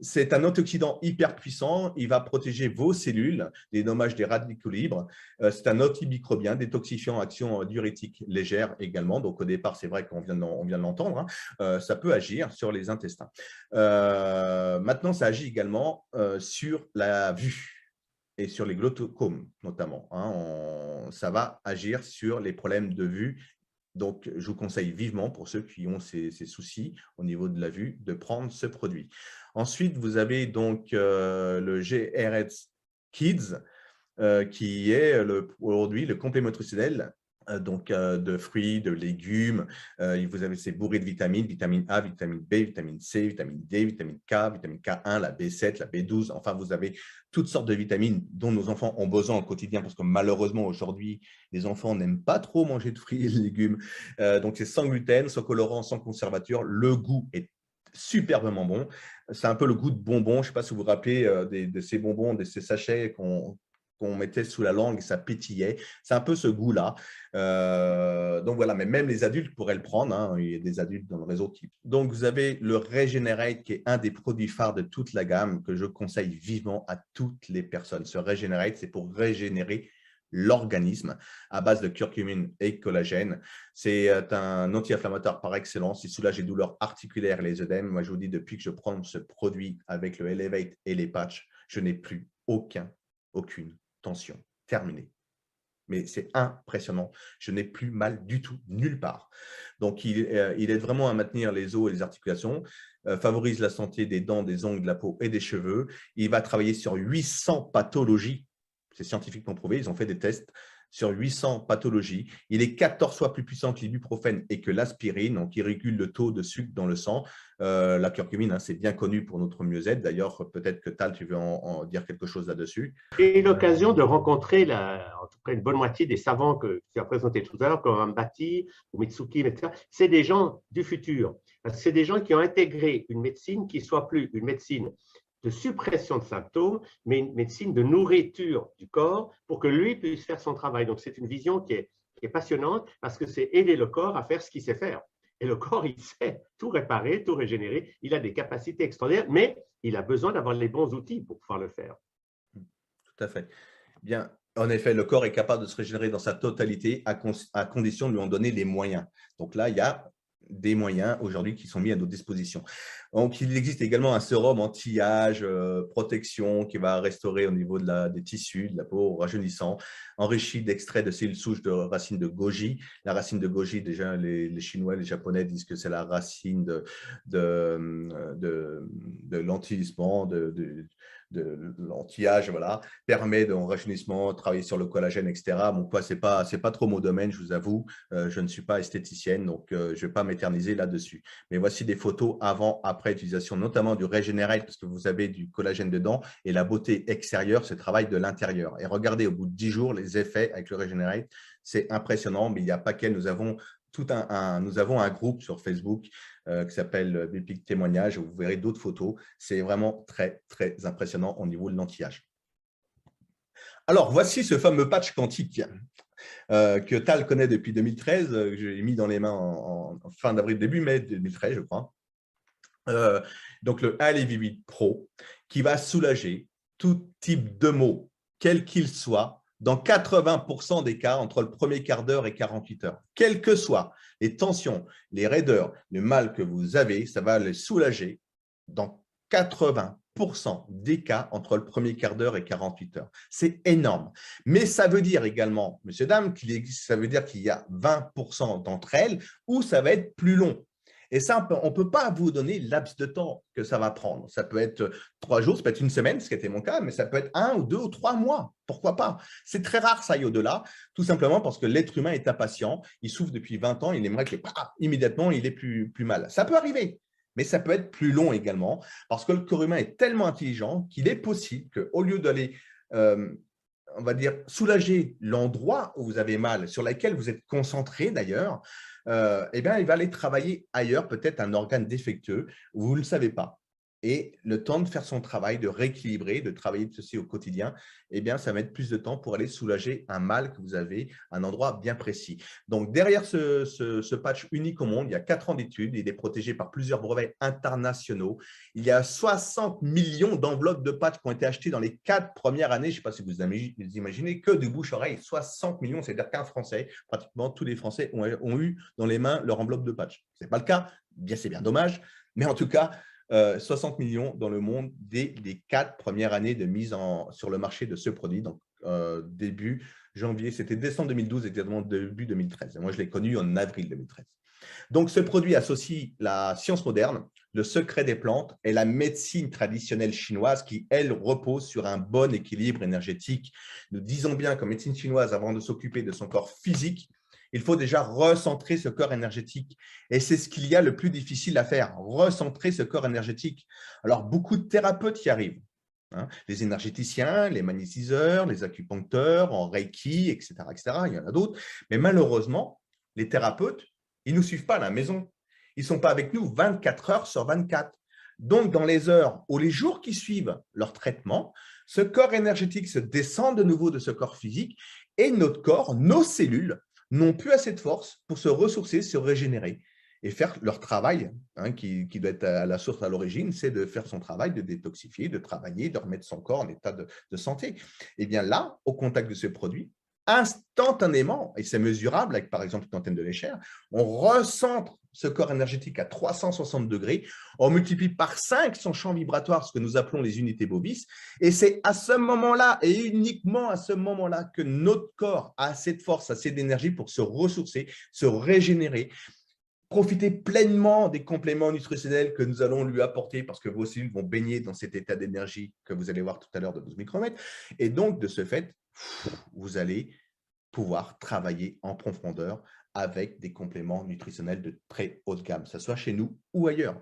Speaker 1: C'est un antioxydant hyper puissant. Il va protéger vos cellules des dommages des radicaux libres. C'est un antimicrobien, détoxifiant, action diurétique légère également. Donc, au départ, c'est vrai qu'on vient de l'entendre, hein. Ça peut agir sur les intestins. Maintenant, ça agit également sur la vue et sur les glaucomes notamment, hein. Ça va agir sur les problèmes de vue. Donc, je vous conseille vivement, pour ceux qui ont ces soucis au niveau de la vue, de prendre ce produit. Ensuite, vous avez donc le GRS Kids, qui est aujourd'hui le complément nutritionnel de fruits, de légumes. Vous avez, c'est bourré de vitamines, vitamine A, vitamine B, vitamine C, vitamine D, vitamine K1, la B7, la B12. Enfin, vous avez toutes sortes de vitamines dont nos enfants ont besoin au quotidien parce que malheureusement, aujourd'hui, les enfants n'aiment pas trop manger de fruits et de légumes. Donc, c'est sans gluten, sans colorant, sans conservateur. Le goût est superbement bon. C'est un peu le goût de bonbons. Je ne sais pas si vous vous rappelez de ces bonbons, de ces sachets qu'on mettait sous la langue et ça pétillait. C'est un peu ce goût-là. Donc voilà, mais même les adultes pourraient le prendre, hein. Il y a des adultes dans le réseau qui… Donc vous avez le Regenerate qui est un des produits phares de toute la gamme que je conseille vivement à toutes les personnes. Ce Regenerate, c'est pour régénérer l'organisme à base de curcumine et collagène. C'est un anti-inflammatoire par excellence. Il soulage les douleurs articulaires et les œdèmes. Moi, je vous dis, depuis que je prends ce produit avec le Elevate et les patchs, je n'ai plus aucune tension. Terminé. Mais c'est impressionnant. Je n'ai plus mal du tout, nulle part. Donc, il aide vraiment à maintenir les os et les articulations, favorise la santé des dents, des ongles, de la peau et des cheveux. Il va travailler sur 800 pathologies. C'est scientifiquement prouvé. Ils ont fait des tests sur 800 pathologies. Il est 14 fois plus puissant que l'ibuprofène et que l'aspirine. Donc, il régule le taux de sucre dans le sang. La curcumine, hein, c'est bien connu pour notre mieux-être. D'ailleurs, peut-être que Tal, tu veux en dire quelque chose là-dessus.
Speaker 2: J'ai eu l'occasion de rencontrer en tout cas une bonne moitié des savants que tu as présentés tout à l'heure, comme Ambati ou Mitsuki, etc. C'est des gens du futur. C'est des gens qui ont intégré une médecine qui ne soit plus une médecine de suppression de symptômes, mais une médecine de nourriture du corps pour que lui puisse faire son travail. Donc, c'est une vision qui est passionnante parce que c'est aider le corps à faire ce qu'il sait faire. Et le corps, il sait tout réparer, tout régénérer. Il a des capacités extraordinaires, mais il a besoin d'avoir les bons outils pour pouvoir le faire.
Speaker 1: Tout à fait. Bien, en effet, le corps est capable de se régénérer dans sa totalité à condition de lui en donner les moyens. Donc là, il y a des moyens aujourd'hui qui sont mis à notre disposition. Donc, il existe également un sérum anti-âge, protection qui va restaurer au niveau des tissus, de la peau, rajeunissant, enrichi d'extraits de cellules souches de racines de goji. La racine de goji, déjà, les Chinois, les Japonais disent que c'est la racine de l'antillissement, de l'anti-âge, voilà, permet de rajeunissement, travailler sur le collagène, etc. Bon, quoi, c'est pas trop mon domaine, je vous avoue. Je ne suis pas esthéticienne, donc je ne vais pas m'éterniser là-dessus. Mais voici des photos avant, après utilisation, notamment du Regenerate, parce que vous avez du collagène dedans, et la beauté extérieure, c'est le travail de l'intérieur. Et regardez, au bout de 10 jours, les effets avec le Regenerate, c'est impressionnant, mais il n'y a pas qu'elle. Nous avons un groupe sur Facebook qui s'appelle Bipic Témoignage, où vous verrez d'autres photos. C'est vraiment très, très impressionnant au niveau de l'anti-âge. Alors, voici ce fameux patch quantique que Tal connaît depuis 2013, que j'ai mis dans les mains en fin d'avril, début mai 2013, je crois. Donc, le ALV8 Pro, qui va soulager tout type de maux, quel qu'il soit, dans 80% des cas entre le premier quart d'heure et 48 heures. Quelles que soient les tensions, les raideurs, le mal que vous avez, ça va les soulager dans 80% des cas entre le premier quart d'heure et 48 heures. C'est énorme. Mais ça veut dire également, messieurs, dames, ça veut dire qu'il y a 20% d'entre elles où ça va être plus long. Et ça, on ne peut pas vous donner le laps de temps que ça va prendre. Ça peut être 3 jours, ça peut être une semaine, ce qui était mon cas, mais ça peut être 1 ou 2 ou 3 mois. Pourquoi pas? C'est très rare, ça aille au-delà, tout simplement parce que l'être humain est impatient. Il souffre depuis 20 ans, il aimerait que immédiatement, il ait plus mal. Ça peut arriver, mais ça peut être plus long également parce que le corps humain est tellement intelligent qu'il est possible qu'au lieu d'aller… on va dire, soulager l'endroit où vous avez mal, sur lequel vous êtes concentré d'ailleurs, eh bien, il va aller travailler ailleurs, peut-être un organe défectueux, où vous ne le savez pas. Et le temps de faire son travail, de rééquilibrer, de travailler de ceci au quotidien, eh bien, ça va mettre plus de temps pour aller soulager un mal que vous avez à un endroit bien précis. Donc, derrière ce patch unique au monde, il y a 4 ans d'études. Il est protégé par plusieurs brevets internationaux. Il y a 60 millions d'enveloppes de patchs qui ont été achetées dans les 4 premières années. Je ne sais pas si vous imaginez que de bouche-oreille, 60 millions, c'est-à-dire qu'un Français, pratiquement tous les Français ont eu dans les mains leur enveloppe de patch. Ce n'est pas le cas, bien, c'est bien dommage, mais en tout cas, 60 millions dans le monde dès les 4 premières années de mise sur le marché de ce produit. Donc, début janvier, c'était décembre 2012, exactement début 2013. Et moi, je l'ai connu en avril 2013. Donc, ce produit associe la science moderne, le secret des plantes et la médecine traditionnelle chinoise qui, elle, repose sur un bon équilibre énergétique. Nous disons bien qu'en médecine chinoise, avant de s'occuper de son corps physique, il faut déjà recentrer ce corps énergétique. Et c'est ce qu'il y a le plus difficile à faire, recentrer ce corps énergétique. Alors, beaucoup de thérapeutes y arrivent. Les énergéticiens, les magnétiseurs, les acupuncteurs, en Reiki, etc., etc. Il y en a d'autres. Mais malheureusement, les thérapeutes, ils ne nous suivent pas à la maison. Ils ne sont pas avec nous 24 heures sur 24. Donc, dans les heures ou les jours qui suivent leur traitement, Ce corps énergétique se descend de nouveau de ce corps physique et notre corps, nos cellules, n'ont plus assez de force pour se ressourcer, se régénérer et faire leur travail, hein, qui doit être à la source, à l'origine, c'est de faire son travail, de détoxifier, de travailler, de remettre son corps en état de santé. Et bien là, au contact de ce produit, instantanément, et c'est mesurable avec par exemple une antenne de Lécher, on recentre ce corps énergétique à 360 degrés, on multiplie par 5 son champ vibratoire, ce que nous appelons les unités bovis, et c'est à ce moment-là, et uniquement à ce moment-là, que notre corps a assez de force, assez d'énergie pour se ressourcer, se régénérer, profiter pleinement des compléments nutritionnels que nous allons lui apporter parce que vos cellules vont baigner dans cet état d'énergie que vous allez voir tout à l'heure de 12 micromètres. Et donc, de ce fait, vous allez pouvoir travailler en profondeur avec des compléments nutritionnels de très haute gamme, que ce soit chez nous ou ailleurs.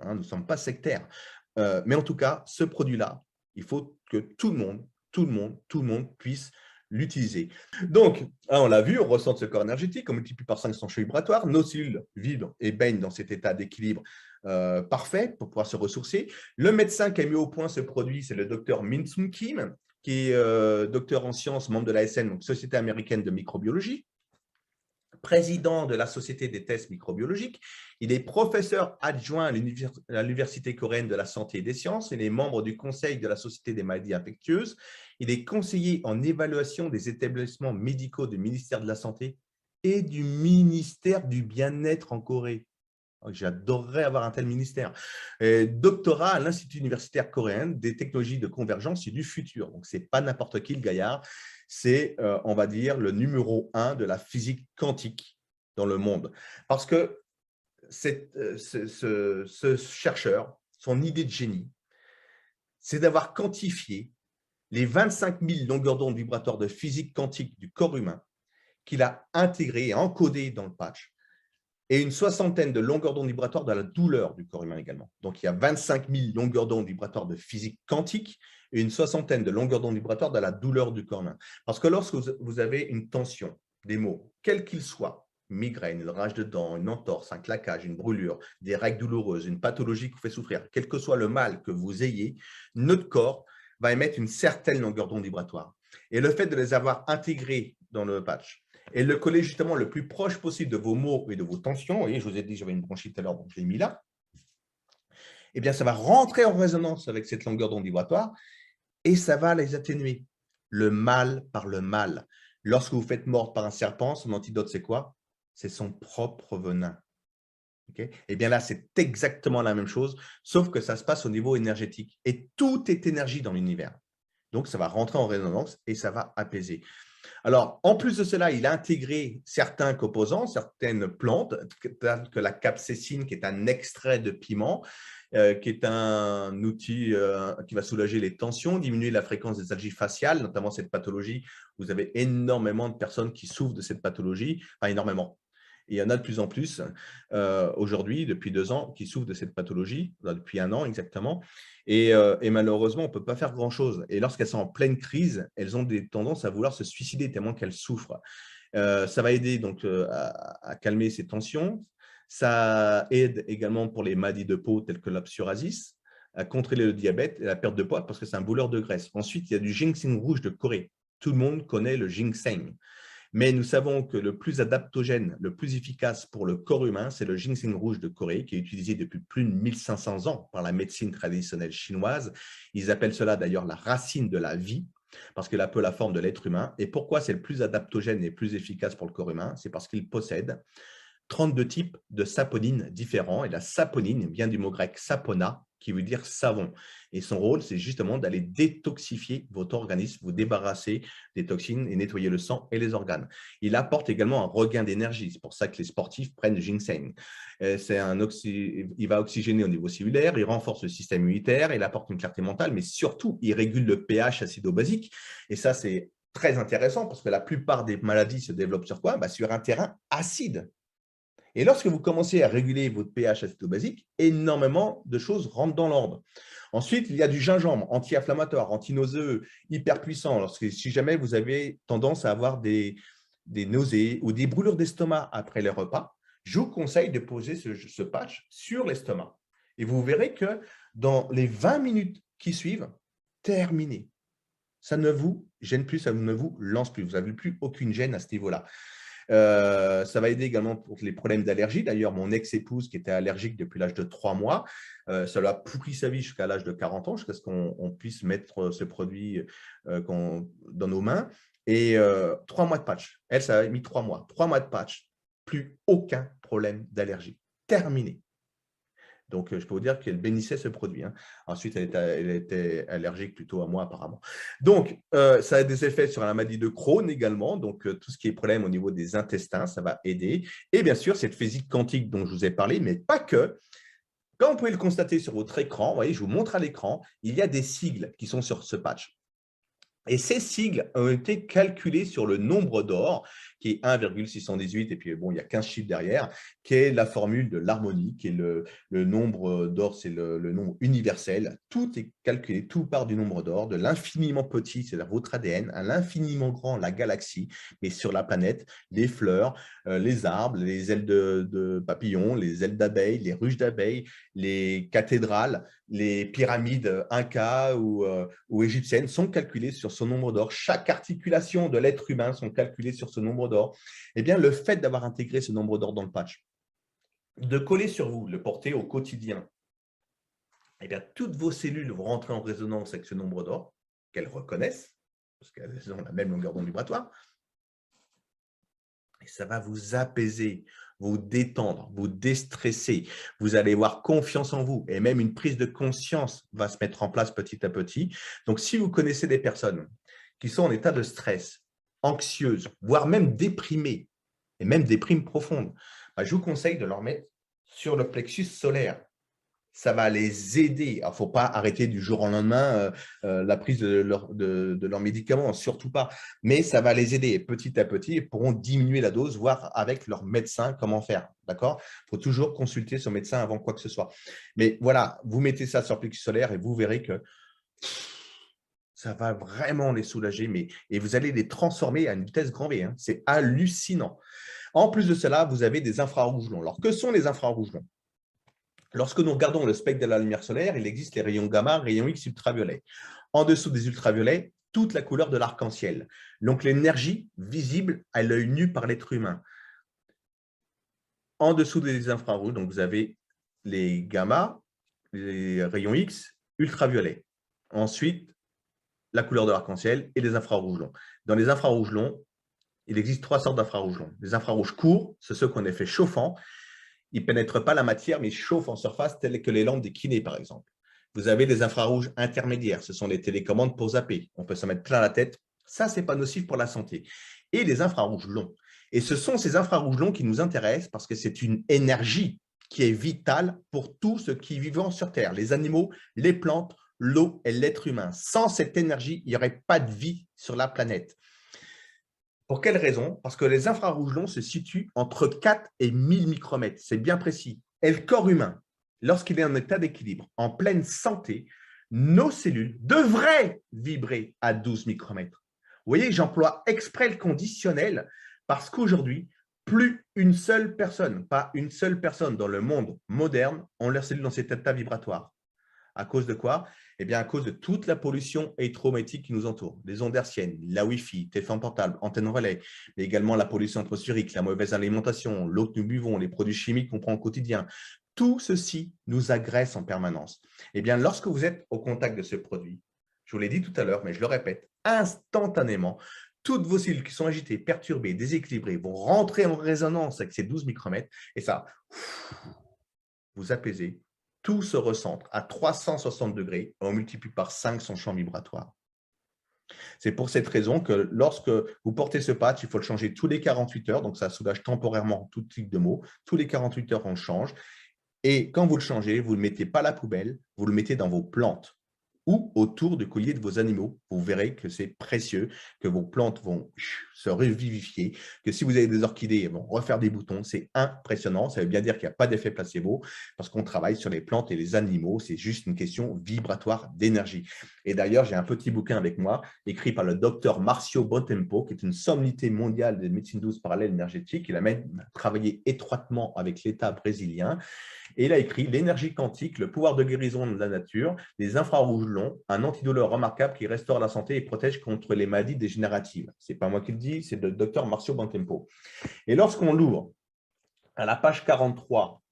Speaker 1: Hein, nous ne sommes pas sectaires. Mais en tout cas, ce produit-là, il faut que tout le monde puisse l'utiliser. Donc, on l'a vu, on ressent ce corps énergétique, on multiplie par 5 son champ vibratoire, nos cellules vibrent et baignent dans cet état d'équilibre parfait pour pouvoir se ressourcer. Le médecin qui a mis au point ce produit, c'est le docteur Min-Sung Kim, qui est docteur en sciences, membre de l'ASN, donc Société américaine de microbiologie, président de la Société des tests microbiologiques. Il est professeur adjoint à l'Université coréenne de la santé et des sciences. Il est membre du conseil de la Société des maladies infectieuses. Il est conseiller en évaluation des établissements médicaux du ministère de la Santé et du ministère du Bien-être en Corée. J'adorerais avoir un tel ministère. Doctorat à l'Institut universitaire coréen des technologies de convergence et du futur. Donc, ce n'est pas n'importe qui le gaillard. C'est, on va dire, le numéro 1 de la physique quantique dans le monde. Parce que ce chercheur, son idée de génie, c'est d'avoir quantifié les 25 000 longueurs d'onde vibratoires de physique quantique du corps humain qu'il a intégré et encodé dans le patch, et une soixantaine de longueurs d'onde vibratoires de la douleur du corps humain également. Donc, il y a 25 000 longueurs d'onde vibratoires de physique quantique et une soixantaine de longueurs d'onde vibratoires de la douleur du corps humain. Parce que lorsque vous avez une tension, des maux, quels qu'ils soient, migraine, une rage de dents, une entorse, un claquage, une brûlure, des règles douloureuses, une pathologie qui vous fait souffrir, quel que soit le mal que vous ayez, notre corps va émettre une certaine longueur d'onde vibratoire. Et le fait de les avoir intégrés dans le patch, et le coller justement le plus proche possible de vos maux et de vos tensions, et je vous ai dit que j'avais une bronchite tout à l'heure, donc je l'ai mis là, eh bien, ça va rentrer en résonance avec cette longueur d'onde vibratoire et ça va les atténuer. Le mal par le mal. Lorsque vous faites mordre par un serpent, son antidote, c'est quoi? C'est son propre venin. Okay? Eh bien là, c'est exactement la même chose, sauf que ça se passe au niveau énergétique. Et tout est énergie dans l'univers. Donc, ça va rentrer en résonance et ça va apaiser. Alors, en plus de cela, il a intégré certains composants, certaines plantes, telles que la capsaïcine, qui est un extrait de piment, qui est un outil qui va soulager les tensions, diminuer la fréquence des algies faciales, notamment cette pathologie. Vous avez énormément de personnes qui souffrent de cette pathologie, enfin énormément. Et il y en a de plus en plus aujourd'hui, depuis 2 ans, qui souffrent de cette pathologie, depuis 1 an exactement. Et malheureusement, on ne peut pas faire grand-chose. Et lorsqu'elles sont en pleine crise, elles ont des tendances à vouloir se suicider tellement qu'elles souffrent. Ça va aider donc à calmer ces tensions. Ça aide également pour les maladies de peau telles que la psoriasis, à contrôler le diabète et la perte de poids parce que c'est un brûleur de graisse. Ensuite, il y a du ginseng rouge de Corée. Tout le monde connaît le ginseng. Mais nous savons que le plus adaptogène, le plus efficace pour le corps humain, c'est le ginseng rouge de Corée, qui est utilisé depuis plus de 1500 ans par la médecine traditionnelle chinoise. Ils appellent cela d'ailleurs la racine de la vie, parce qu'elle a peu la forme de l'être humain. Et pourquoi c'est le plus adaptogène et le plus efficace pour le corps humain? C'est parce qu'il possède 32 types de saponines différents. Et la saponine vient du mot grec sapona, qui veut dire savon. Et son rôle, c'est justement d'aller détoxifier votre organisme, vous débarrasser des toxines et nettoyer le sang et les organes. Il apporte également un regain d'énergie. C'est pour ça que les sportifs prennent le ginseng. Il va oxygéner au niveau cellulaire, il renforce le système immunitaire, il apporte une clarté mentale, mais surtout, il régule le pH acido-basique. Et ça, c'est très intéressant parce que la plupart des maladies se développent sur quoi? Sur un terrain acide. Et lorsque vous commencez à réguler votre pH acido-basique, énormément de choses rentrent dans l'ordre. Ensuite, il y a du gingembre anti-inflammatoire, anti-nauséeux, hyper puissant. Si jamais vous avez tendance à avoir des nausées ou des brûlures d'estomac après les repas, je vous conseille de poser ce patch sur l'estomac. Et vous verrez que dans les 20 minutes qui suivent, terminé. Ça ne vous gêne plus, ça ne vous lance plus. Vous n'avez plus aucune gêne à ce niveau-là. Ça va aider également pour les problèmes d'allergie. D'ailleurs, mon ex-épouse qui était allergique depuis l'âge de 3 mois, ça lui a pourri sa vie jusqu'à l'âge de 40 ans, jusqu'à ce qu'on puisse mettre ce produit dans nos mains. Et 3 mois de patch. Elle, ça a mis 3 mois. 3 mois de patch. Plus aucun problème d'allergie. Terminé. Donc, je peux vous dire qu'elle bénissait ce produit. Hein. Ensuite, elle était allergique plutôt à moi, apparemment. Donc, ça a des effets sur la maladie de Crohn également. Donc, tout ce qui est problème au niveau des intestins, ça va aider. Et bien sûr, cette physique quantique dont je vous ai parlé, mais pas que. Comme vous pouvez le constater sur votre écran, vous voyez, je vous montre à l'écran, il y a des sigles qui sont sur ce patch. Et ces sigles ont été calculés sur le nombre d'or, qui est 1,618, et puis bon, il y a 15 chiffres derrière, qui est la formule de l'harmonie, qui est le nombre d'or, c'est le nombre universel. Tout est calculé, tout part du nombre d'or, de l'infiniment petit, c'est-à-dire votre ADN, à l'infiniment grand, la galaxie, mais sur la planète, les fleurs, les arbres, les ailes de papillons, les ailes d'abeilles, les ruches d'abeilles, les cathédrales, les pyramides incas ou égyptiennes sont calculées sur ce nombre d'or. Chaque articulation de l'être humain sont calculées sur ce nombre d'or. Eh bien, le fait d'avoir intégré ce nombre d'or dans le patch, de coller sur vous, le porter au quotidien, eh bien, toutes vos cellules vont rentrer en résonance avec ce nombre d'or, qu'elles reconnaissent, parce qu'elles ont la même longueur d'onde vibratoire, et ça va vous apaiser, vous détendre, vous déstresser. Vous allez avoir confiance en vous et même une prise de conscience va se mettre en place petit à petit. Donc, si vous connaissez des personnes qui sont en état de stress, anxieuses, voire même déprimées, et même déprime profonde, je vous conseille de leur mettre sur le plexus solaire. Ça va les aider. Il ne faut pas arrêter du jour au lendemain la prise de leurs médicaments, surtout pas. Mais ça va les aider. Et petit à petit, ils pourront diminuer la dose, voir avec leur médecin comment faire. D'accord ? Il faut toujours consulter son médecin avant quoi que ce soit. Mais voilà, vous mettez ça sur le plexus solaire et vous verrez que ça va vraiment les soulager. Et vous allez les transformer à une vitesse grand V. Hein. C'est hallucinant. En plus de cela, vous avez des infrarouges longs. Alors, que sont les infrarouges longs ? Lorsque nous regardons le spectre de la lumière solaire, il existe les rayons gamma, rayons X, ultraviolets. En dessous des ultraviolets, toute la couleur de l'arc-en-ciel. Donc, l'énergie visible à l'œil nu par l'être humain. En dessous des infrarouges, donc vous avez les gamma, les rayons X, ultraviolets. Ensuite, la couleur de l'arc-en-ciel et les infrarouges longs. Dans les infrarouges longs, il existe 3 sortes d'infrarouges longs. Les infrarouges courts, c'est ceux qu'on a fait chauffants. Ils ne pénètrent pas la matière, mais chauffent en surface, telles que les lampes des kinés, par exemple. Vous avez des infrarouges intermédiaires. Ce sont les télécommandes pour zapper. On peut s'en mettre plein la tête. Ça, ce n'est pas nocif pour la santé. Et les infrarouges longs. Et ce sont ces infrarouges longs qui nous intéressent parce que c'est une énergie qui est vitale pour tout ce qui est vivant sur Terre. Les animaux, les plantes, l'eau et l'être humain. Sans cette énergie, il n'y aurait pas de vie sur la planète. Pour quelle raison? Parce que les infrarouges longs se situent entre 4 et 1000 micromètres. C'est bien précis. Et le corps humain, lorsqu'il est en état d'équilibre, en pleine santé, nos cellules devraient vibrer à 12 micromètres. Vous voyez, j'emploie exprès le conditionnel parce qu'aujourd'hui, plus une seule personne, pas une seule personne dans le monde moderne ont leurs cellules dans cet état vibratoire. À cause de quoi? Eh bien, à cause de toute la pollution électromagnétique qui nous entoure, les ondes hertziennes, la Wi-Fi, téléphone portable, antenne relais, mais également la pollution atmosphérique, la mauvaise alimentation, l'eau que nous buvons, les produits chimiques qu'on prend au quotidien. Tout ceci nous agresse en permanence. Eh bien, lorsque vous êtes au contact de ce produit, je vous l'ai dit tout à l'heure, mais je le répète, instantanément, toutes vos cellules qui sont agitées, perturbées, déséquilibrées vont rentrer en résonance avec ces 12 micromètres et ça, vous apaisez. Tout se recentre à 360 degrés et on multiplie par 5 son champ vibratoire. C'est pour cette raison que lorsque vous portez ce patch, il faut le changer tous les 48 heures. Donc, ça soulage temporairement tout type de maux. Tous les 48 heures, on le change. Et quand vous le changez, vous ne le mettez pas à la poubelle, vous le mettez dans vos plantes ou autour du collier de vos animaux. Vous verrez que c'est précieux, que vos plantes vont se revivifier, que si vous avez des orchidées, elles vont refaire des boutons. C'est impressionnant. Ça veut bien dire qu'il n'y a pas d'effet placebo parce qu'on travaille sur les plantes et les animaux. C'est juste une question vibratoire d'énergie. Et d'ailleurs, j'ai un petit bouquin avec moi écrit par le docteur Marcio Bontempo, qui est une sommité mondiale des médecines douces parallèles énergétiques. Il a même travaillé étroitement avec l'État brésilien. Et il a écrit « L'énergie quantique, le pouvoir de guérison de la nature, les infrarouges longs rongelon, un antidouleur remarquable qui restaure la santé et protège contre les maladies dégénératives. Ce n'est pas moi qui le dis, c'est le docteur Marcio Bontempo. Et lorsqu'on l'ouvre à la page 43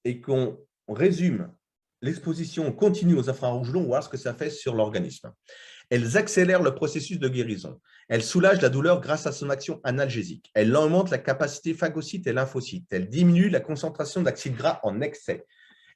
Speaker 1: et qu'on résume l'exposition continue aux infrarouges longs, on voit ce que ça fait sur l'organisme. Elles accélèrent le processus de guérison. Elles soulagent la douleur grâce à son action analgésique. Elles augmentent la capacité phagocyte et lymphocyte. Elles diminuent la concentration d'acides gras en excès.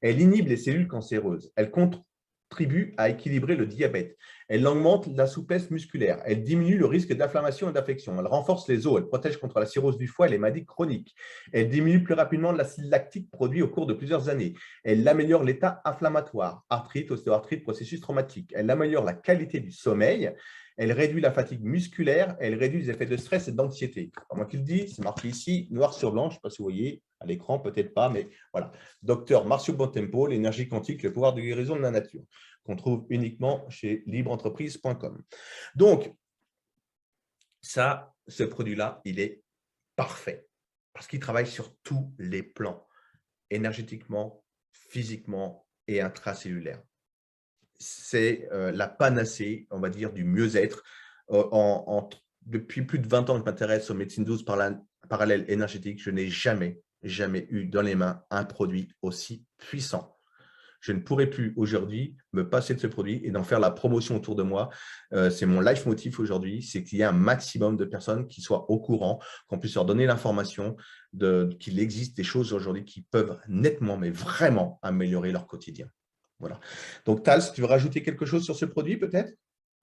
Speaker 1: Elles inhibent les cellules cancéreuses. Elles contribuent à équilibrer le diabète. Elles augmentent la souplesse musculaire. Elles diminuent le risque d'inflammation et d'infection. Elles renforcent les os. Elles protègent contre la cirrhose du foie et les maladies chroniques. Elles diminuent plus rapidement l'acide lactique produit au cours de plusieurs années. Elles améliorent l'état inflammatoire, arthrite, ostéoarthrite, processus traumatique. Elles améliorent la qualité du sommeil. Elle réduit la fatigue musculaire, elle réduit les effets de stress et d'anxiété. Moi qui le dis, c'est marqué ici, noir sur blanc, je ne sais pas si vous voyez à l'écran, peut-être pas, mais voilà. Docteur Marcio Bontempo, l'énergie quantique, le pouvoir de guérison de la nature, qu'on trouve uniquement chez libreentreprise.com. Donc, ça, ce produit-là, il est parfait parce qu'il travaille sur tous les plans, énergétiquement, physiquement et intracellulaire. C'est la panacée, on va dire, du mieux-être. Depuis plus de 20 ans que je m'intéresse aux médecines douces parallèles énergétiques, je n'ai jamais eu dans les mains un produit aussi puissant. Je ne pourrais plus aujourd'hui me passer de ce produit et d'en faire la promotion autour de moi. C'est mon leitmotiv aujourd'hui, c'est qu'il y ait un maximum de personnes qui soient au courant, qu'on puisse leur donner l'information qu'il existe des choses aujourd'hui qui peuvent nettement, mais vraiment améliorer leur quotidien. Voilà. Donc, Tal, si tu veux rajouter quelque chose sur ce produit, peut-être?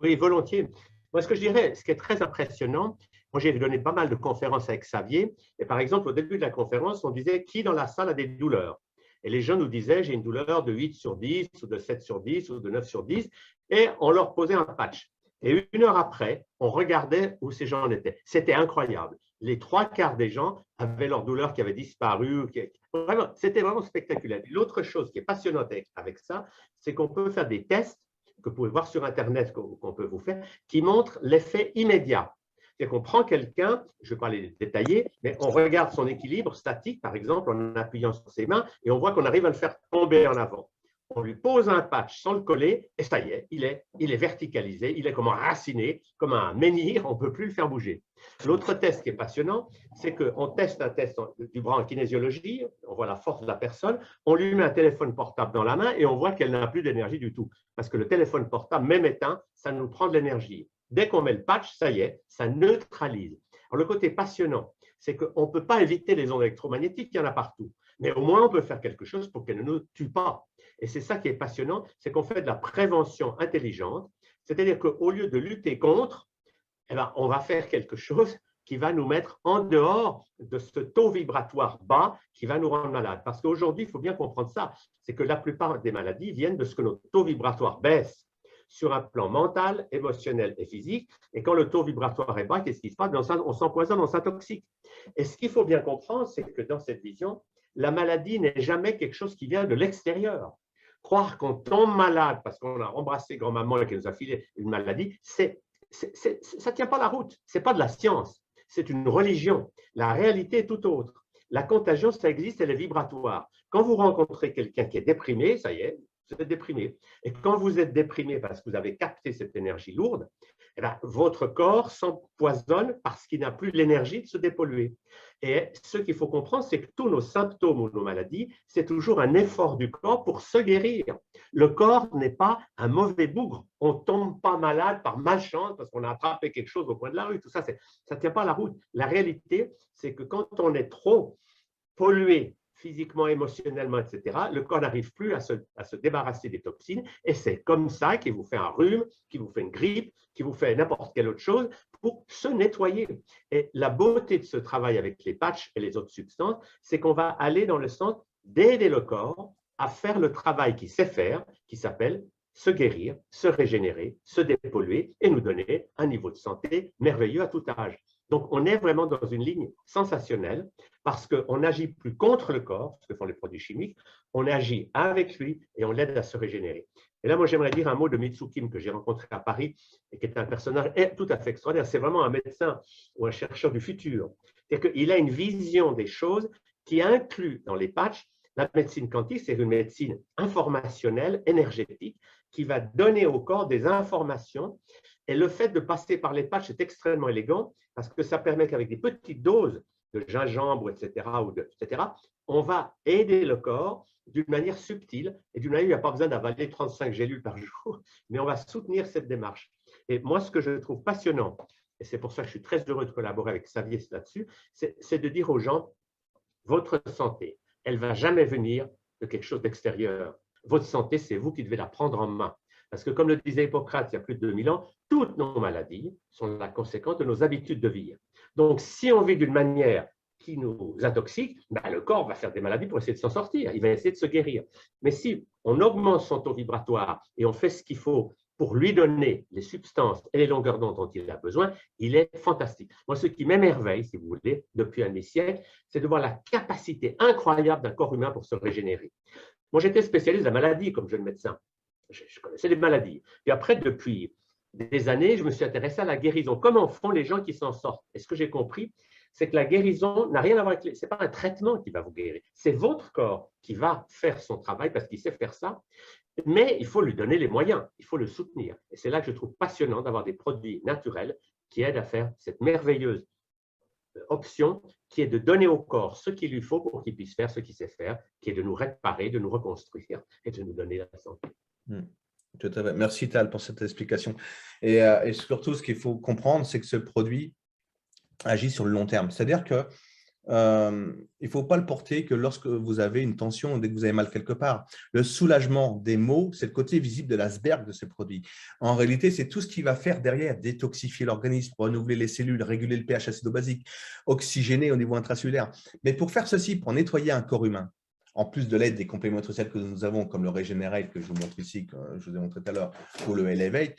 Speaker 2: Oui, volontiers. Moi, ce que je dirais, ce qui est très impressionnant, moi, j'ai donné pas mal de conférences avec Xavier. Et par exemple, au début de la conférence, on disait qui dans la salle a des douleurs? Et les gens nous disaient, j'ai une douleur de 8 sur 10, ou de 7 sur 10, ou de 9 sur 10. Et on leur posait un patch. Et une heure après, on regardait où ces gens en étaient. C'était incroyable. Les 3/4 des gens avaient leur douleur qui avait disparu. Vraiment, c'était vraiment spectaculaire. L'autre chose qui est passionnante avec ça, c'est qu'on peut faire des tests que vous pouvez voir sur Internet, qu'on peut vous faire, qui montrent l'effet immédiat. C'est-à-dire qu'on prend quelqu'un, je ne vais pas les détailler, mais on regarde son équilibre statique, par exemple, en appuyant sur ses mains, et on voit qu'on arrive à le faire tomber en avant. On lui pose un patch sans le coller, et ça y est, il est verticalisé, il est comme enraciné, comme un menhir, on ne peut plus le faire bouger. L'autre test qui est passionnant, c'est qu'on teste un test du bras en kinésiologie, on voit la force de la personne, on lui met un téléphone portable dans la main et on voit qu'elle n'a plus d'énergie du tout. Parce que le téléphone portable, même éteint, ça nous prend de l'énergie. Dès qu'on met le patch, ça y est, ça neutralise. Alors, le côté passionnant, c'est qu'on ne peut pas éviter les ondes électromagnétiques, il y en a partout. Mais au moins, on peut faire quelque chose pour qu'elles ne nous tuent pas. Et c'est ça qui est passionnant, c'est qu'on fait de la prévention intelligente, c'est-à-dire qu'au lieu de lutter contre, eh bien, on va faire quelque chose qui va nous mettre en dehors de ce taux vibratoire bas qui va nous rendre malades. Parce qu'aujourd'hui, il faut bien comprendre ça, c'est que la plupart des maladies viennent de ce que notre taux vibratoire baisse sur un plan mental, émotionnel et physique. Et quand le taux vibratoire est bas, qu'est-ce qui se passe? On s'empoisonne, on s'intoxique. Et ce qu'il faut bien comprendre, c'est que dans cette vision, la maladie n'est jamais quelque chose qui vient de l'extérieur. Croire qu'on tombe malade parce qu'on a embrassé grand-maman et qu'elle nous a filé une maladie, ça ne tient pas la route. Ce n'est pas de la science, c'est une religion. La réalité est tout autre. La contagion, ça existe, elle est vibratoire. Quand vous rencontrez quelqu'un qui est déprimé, ça y est, vous êtes déprimé. Et quand vous êtes déprimé parce que vous avez capté cette énergie lourde, eh bien, votre corps s'empoisonne parce qu'il n'a plus l'énergie de se dépolluer. Et ce qu'il faut comprendre, c'est que tous nos symptômes ou nos maladies, c'est toujours un effort du corps pour se guérir. Le corps n'est pas un mauvais bougre. On ne tombe pas malade par malchance parce qu'on a attrapé quelque chose au coin de la rue. Tout ça, ça ne tient pas la route. La réalité, c'est que quand on est trop pollué physiquement, émotionnellement, etc., le corps n'arrive plus à se débarrasser des toxines et c'est comme ça qu'il vous fait un rhume, qu'il vous fait une grippe, qu'il vous fait n'importe quelle autre chose pour se nettoyer. Et la beauté de ce travail avec les patchs et les autres substances, c'est qu'on va aller dans le sens d'aider le corps à faire le travail qu'il sait faire, qui s'appelle se guérir, se régénérer, se dépolluer et nous donner un niveau de santé merveilleux à tout âge. Donc, on est vraiment dans une ligne sensationnelle parce qu'on n'agit plus contre le corps, ce que font les produits chimiques, on agit avec lui et on l'aide à se régénérer. Et là, moi, j'aimerais dire un mot de Mitsu Kim que j'ai rencontré à Paris et qui est un personnage tout à fait extraordinaire. C'est vraiment un médecin ou un chercheur du futur. C'est-à-dire qu'il a une vision des choses qui inclut dans les patchs la médecine quantique, c'est une médecine informationnelle, énergétique, qui va donner au corps des informations. Et le fait de passer par les patchs est extrêmement élégant parce que ça permet qu'avec des petites doses de gingembre, etc., on va aider le corps d'une manière subtile et d'une manière où il n'y a pas besoin d'avaler 35 gélules par jour, mais on va soutenir cette démarche. Et moi, ce que je trouve passionnant, et c'est pour ça que je suis très heureux de collaborer avec Xavier là-dessus, c'est de dire aux gens, votre santé, elle ne va jamais venir de quelque chose d'extérieur. Votre santé, c'est vous qui devez la prendre en main. Parce que comme le disait Hippocrate il y a plus de 2000 ans, toutes nos maladies sont la conséquence de nos habitudes de vie. Donc, si on vit d'une manière qui nous intoxique, ben, le corps va faire des maladies pour essayer de s'en sortir. Il va essayer de se guérir. Mais si on augmente son taux vibratoire et on fait ce qu'il faut pour lui donner les substances et les longueurs d'onde dont il a besoin, il est fantastique. Moi, ce qui m'émerveille, si vous voulez, depuis un demi-siècle, c'est de voir la capacité incroyable d'un corps humain pour se régénérer. Moi, j'étais spécialiste de la maladie comme jeune médecin. Je connaissais les maladies. Puis après, depuis des années, je me suis intéressé à la guérison. Comment font les gens qui s'en sortent? Et ce que j'ai compris, c'est que la guérison n'a rien à voir avec… Ce n'est pas un traitement qui va vous guérir. C'est votre corps qui va faire son travail parce qu'il sait faire ça. Mais il faut lui donner les moyens, il faut le soutenir. Et c'est là que je trouve passionnant d'avoir des produits naturels qui aident à faire cette merveilleuse option qui est de donner au corps ce qu'il lui faut pour qu'il puisse faire ce qu'il sait faire, qui est de nous réparer, de nous reconstruire et de nous donner la santé.
Speaker 1: Tout à fait. Merci Tal pour cette explication. Et surtout, ce qu'il faut comprendre, c'est que ce produit agit sur le long terme. C'est-à-dire que il ne faut pas le porter que lorsque vous avez une tension ou dès que vous avez mal quelque part. Le soulagement des maux, c'est le côté visible de l'iceberg de ce produit. En réalité, c'est tout ce qui va faire derrière, détoxifier l'organisme, renouveler les cellules, réguler le pH acido-basique, oxygéner au niveau intracellulaire. Mais pour faire ceci, pour nettoyer un corps humain, en plus de l'aide des compléments nutritionnels que nous avons, comme le Regenerate que je vous montre ici, que je vous ai montré tout à l'heure, ou le Elevate,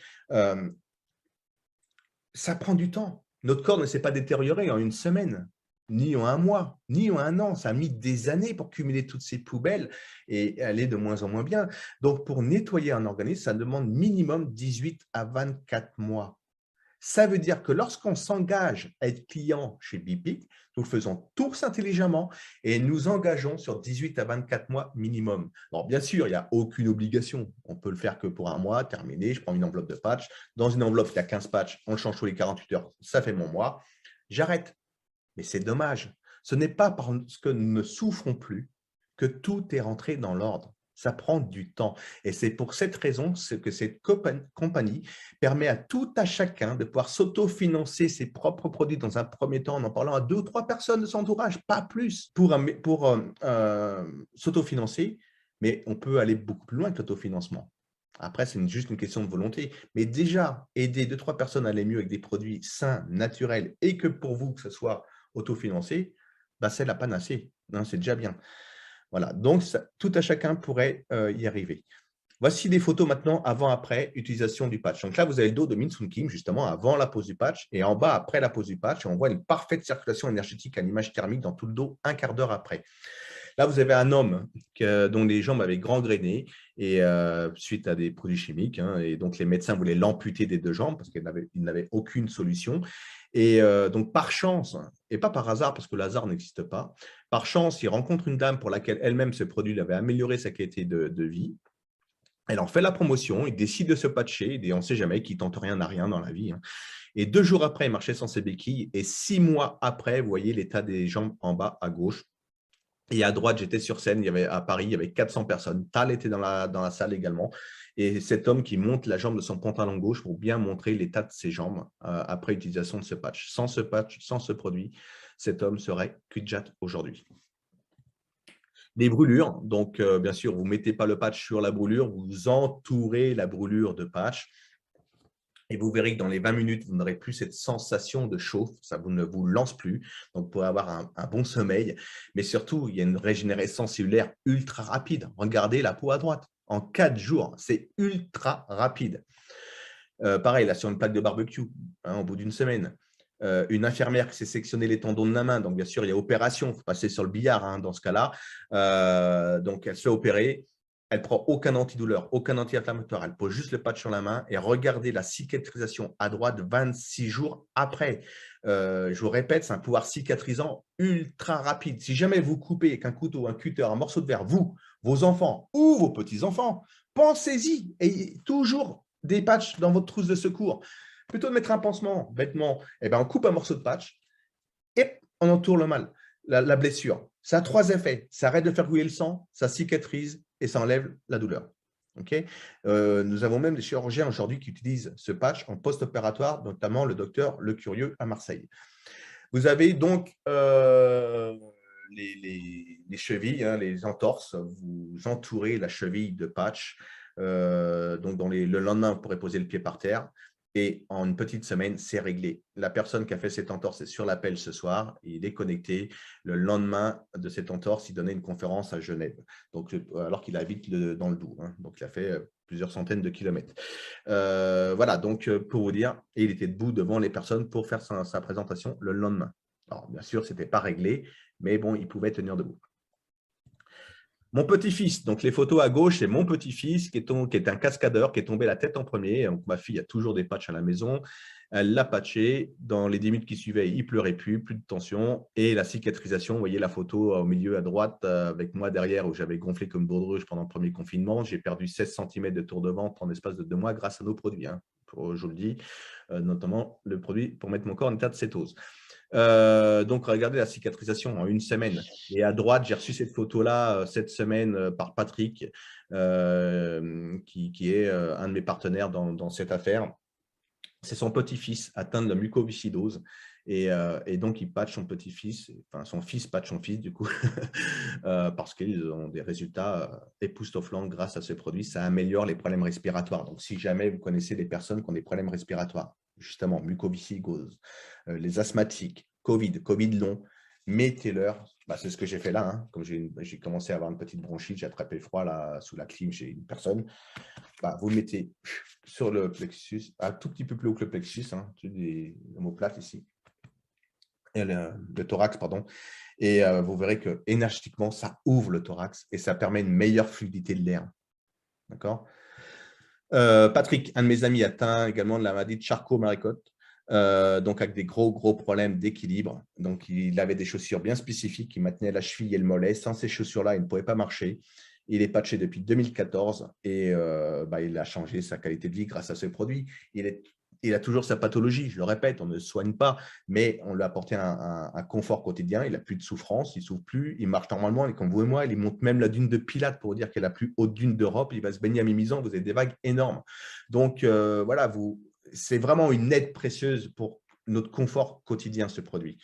Speaker 1: ça prend du temps. Notre corps ne s'est pas détérioré en une semaine, ni en un mois, ni en un an. Ça a mis des années pour cumuler toutes ces poubelles et aller de moins en moins bien. Donc, pour nettoyer un organisme, ça demande minimum 18 à 24 mois. Ça veut dire que lorsqu'on s'engage à être client chez Bipic, nous faisons tous intelligemment et nous engageons sur 18 à 24 mois minimum. Alors, bien sûr, il n'y a aucune obligation. On peut le faire que pour un mois, terminé, je prends une enveloppe de patch. Dans une enveloppe, il y a 15 patchs, on le change tous les 48 heures, ça fait mon mois. J'arrête. Mais c'est dommage. Ce n'est pas parce que nous ne souffrons plus que tout est rentré dans l'ordre. Ça prend du temps. Et c'est pour cette raison que cette compagnie permet à tout à chacun de pouvoir s'autofinancer ses propres produits dans un premier temps en parlant à 2 ou 3 personnes de son entourage, pas plus, pour s'autofinancer. Mais on peut aller beaucoup plus loin que l'autofinancement. Après, c'est juste une question de volonté. Mais déjà, aider 2 ou 3 personnes à aller mieux avec des produits sains, naturels, et que pour vous, que ce soit autofinancé, bah, c'est la panacée. C'est déjà bien. Voilà, donc tout à chacun pourrait y arriver. Voici des photos maintenant avant-après utilisation du patch. Donc là, vous avez le dos de Min Sun Kim, justement, avant la pose du patch, et en bas, après la pose du patch, on voit une parfaite circulation énergétique à l'image thermique dans tout le dos, un quart d'heure après. Là, vous avez un homme dont les jambes avaient gangréné et, suite à des produits chimiques. Et donc, les médecins voulaient l'amputer des 2 jambes parce qu'il n'avait aucune solution. Et donc, par chance, et pas par hasard, parce que le hasard n'existe pas, par chance, il rencontre une dame pour laquelle elle-même, ce produit avait amélioré sa qualité de vie. Elle en fait la promotion, il décide de se patcher, et on ne sait jamais qui tente rien n'a rien dans la vie. Et 2 jours après, il marchait sans ses béquilles. Et 6 mois après, vous voyez l'état des jambes en bas à gauche. Et à droite, j'étais sur scène, à Paris, il y avait 400 personnes. Tal était dans la salle également. Et cet homme qui monte la jambe de son pantalon gauche pour bien montrer l'état de ses jambes après utilisation de ce patch. Sans ce patch, sans ce produit, cet homme serait cul-de-jatte aujourd'hui. Les brûlures, donc bien sûr, vous ne mettez pas le patch sur la brûlure, vous entourez la brûlure de patch. Et vous verrez que dans les 20 minutes, vous n'aurez plus cette sensation de chauffe, ça vous ne vous lance plus. Donc, vous pourrez avoir un bon sommeil. Mais surtout, il y a une régénérescence cellulaire ultra rapide. Regardez la peau à droite. En 4 jours, c'est ultra rapide. Pareil, là, sur une plaque de barbecue, au bout d'une semaine. Une infirmière qui s'est sectionné les tendons de la main. Donc, bien sûr, il y a opération. Il faut passer sur le billard dans ce cas-là. Donc, elle se fait opérer. Elle ne prend aucun antidouleur, aucun anti-inflammatoire. Elle pose juste le patch sur la main et regardez la cicatrisation à droite 26 jours après. Je vous répète, c'est un pouvoir cicatrisant ultra rapide. Si jamais vous coupez avec un couteau, un cutter, un morceau de verre, vous vos enfants ou vos petits-enfants, pensez-y. Ayez toujours des patchs dans votre trousse de secours. Plutôt de mettre un pansement bêtement, eh ben, on coupe un morceau de patch et on entoure le mal, la blessure. Ça a 3 effets. Ça arrête de faire couler le sang, ça cicatrise et ça enlève la douleur. Okay, nous avons même des chirurgiens aujourd'hui qui utilisent ce patch en post-opératoire, notamment le docteur Le Curieux à Marseille. Vous avez donc les chevilles, hein, les entorses. Vous entourez la cheville de patch. Donc le lendemain, vous pourrez poser le pied par terre. Et en une petite semaine, c'est réglé. La personne qui a fait cette entorse est sur l'appel ce soir. Il est connecté. Le lendemain de cette entorse, il donnait une conférence à Genève, donc, alors qu'il habite dans le Doubs. Hein. Donc, il a fait plusieurs centaines de kilomètres. Voilà, donc pour vous dire, et il était debout devant les personnes pour faire sa présentation le lendemain. Alors, bien sûr, ce n'était pas réglé, mais bon, il pouvait tenir debout. Mon petit-fils, donc les photos à gauche, c'est mon petit-fils qui est un cascadeur, qui est tombé la tête en premier. Donc, ma fille a toujours des patchs à la maison. Elle l'a patché. Dans les 10 minutes qui suivaient, il ne pleurait plus de tension. Et la cicatrisation, vous voyez la photo au milieu à droite avec moi derrière où j'avais gonflé comme baudruche pendant le premier confinement. J'ai perdu 16 cm de tour de ventre en l'espace de 2 mois grâce à nos produits. Hein, je vous le dis, notamment le produit pour mettre mon corps en état de cétose. Donc, regardez la cicatrisation en une semaine. Et à droite, j'ai reçu cette photo-là cette semaine par Patrick, qui est un de mes partenaires dans cette affaire. C'est son petit-fils atteint de la mucoviscidose. Et donc, il patch son petit-fils, enfin, son fils patch son fils, du coup, parce qu'ils ont des résultats époustouflants grâce à ce produit. Ça améliore les problèmes respiratoires. Donc, si jamais vous connaissez des personnes qui ont des problèmes respiratoires, justement, mucoviscidose, les asthmatiques, Covid long, mettez-leur, c'est ce que j'ai fait là, hein. Comme j'ai commencé à avoir une petite bronchite, j'ai attrapé le froid là, sous la clim chez une personne, vous le mettez sur le plexus, un tout petit peu plus haut que le plexus, hein, des omoplates ici, et le thorax, pardon, et vous verrez que énergétiquement, ça ouvre le thorax et ça permet une meilleure fluidité de l'air. D'accord. Patrick, un de mes amis, atteint également de la maladie de Charcot-Marie-Côte, donc avec des gros problèmes d'équilibre. Donc, il avait des chaussures bien spécifiques qui maintenaient la cheville et le mollet. Sans ces chaussures-là, il ne pouvait pas marcher. Il est patché depuis 2014 et il a changé sa qualité de vie grâce à ce produit. Il a toujours sa pathologie, je le répète, on ne soigne pas, mais on lui a apporté un confort quotidien. Il n'a plus de souffrance, il ne souffre plus, il marche normalement. Et comme vous et moi, il monte même la dune de Pilates pour dire qu'elle est la plus haute dune d'Europe. Il va se baigner à Mimizan, vous avez des vagues énormes. Donc, voilà, c'est vraiment une aide précieuse pour notre confort quotidien, ce produit.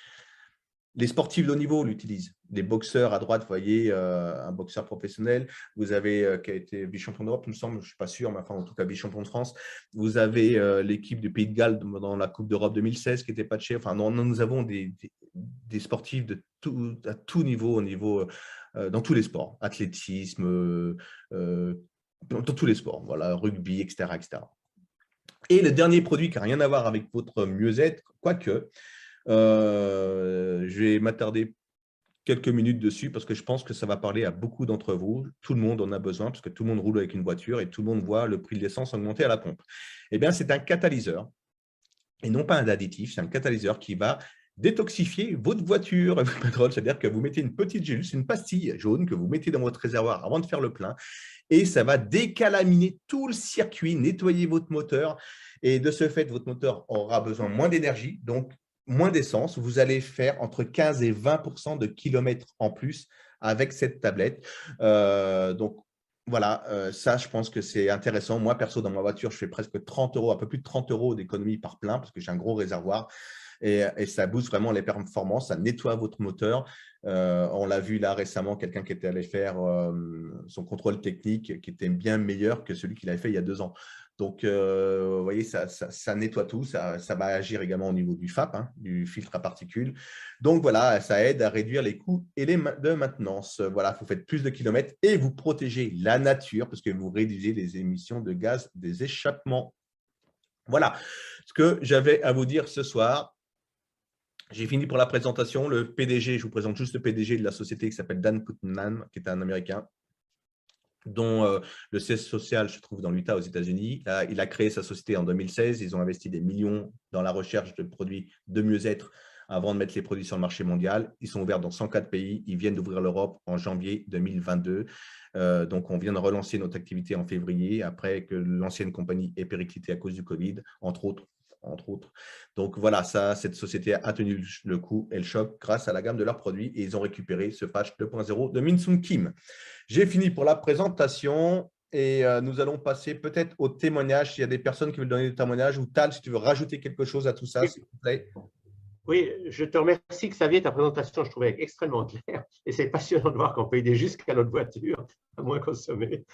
Speaker 1: Les sportifs de haut niveau l'utilisent. Les boxeurs à droite, vous voyez, un boxeur professionnel. Vous avez qui a été vice-champion d'Europe, il me semble, je ne suis pas sûr, mais enfin, en tout cas, vice-champion de France. Vous avez l'équipe du Pays de Galles dans la Coupe d'Europe 2016 qui était patchée. Enfin, nous avons des sportifs à tout niveau, dans tous les sports, athlétisme, dans tous les sports, voilà, rugby, etc., etc. Et le dernier produit qui n'a rien à voir avec votre mieux-être, quoique, je vais m'attarder quelques minutes dessus parce que je pense que ça va parler à beaucoup d'entre vous. Tout le monde en a besoin parce que tout le monde roule avec une voiture et tout le monde voit le prix de l'essence augmenter à la pompe. Eh bien, c'est un catalyseur et non pas un additif. C'est un catalyseur qui va détoxifier votre voiture et votre pétrole. C'est-à-dire que vous mettez une petite gélule, une pastille jaune que vous mettez dans votre réservoir avant de faire le plein et ça va décalaminer tout le circuit, nettoyer votre moteur et de ce fait, votre moteur aura besoin moins d'énergie, donc moins d'essence. Vous allez faire entre 15 et 20% de kilomètres en plus avec cette tablette. Donc, voilà, ça, je pense que c'est intéressant. Moi, perso, dans ma voiture, je fais presque 30 €, un peu plus de 30 € d'économie par plein parce que j'ai un gros réservoir. Et ça booste vraiment les performances, ça nettoie votre moteur. On l'a vu là récemment, quelqu'un qui était allé faire son contrôle technique qui était bien meilleur que celui qu'il avait fait il y a 2 ans. Donc, vous voyez, ça nettoie tout. Ça va agir également au niveau du FAP, hein, du filtre à particules. Donc, voilà, ça aide à réduire les coûts et de maintenance. Voilà, vous faites plus de kilomètres et vous protégez la nature parce que vous réduisez les émissions de gaz des échappements. Voilà ce que j'avais à vous dire ce soir. J'ai fini pour la présentation. Le PDG, je vous présente juste le PDG de la société qui s'appelle Dan Putnam, qui est un Américain, dont le siège social se trouve dans l'Utah aux États-Unis. Il a créé sa société en 2016. Ils ont investi des millions dans la recherche de produits de mieux-être avant de mettre les produits sur le marché mondial. Ils sont ouverts dans 104 pays. Ils viennent d'ouvrir l'Europe en janvier 2022. Donc, on vient de relancer notre activité en février, après que l'ancienne compagnie ait périclité à cause du Covid, entre autres. Donc voilà, cette société a tenu le coup et le choc grâce à la gamme de leurs produits et ils ont récupéré ce patch 2.0 de Min Sun Kim. J'ai fini pour la présentation et nous allons passer peut-être au témoignage. S'il y a des personnes qui veulent donner des témoignages ou Tal, si tu veux rajouter quelque chose à tout ça, s'il te plaît.
Speaker 2: Oui, je te remercie, Xavier. Ta présentation, je trouvais extrêmement claire. Et c'est passionnant de voir qu'on peut aider jusqu'à notre voiture à moins consommer.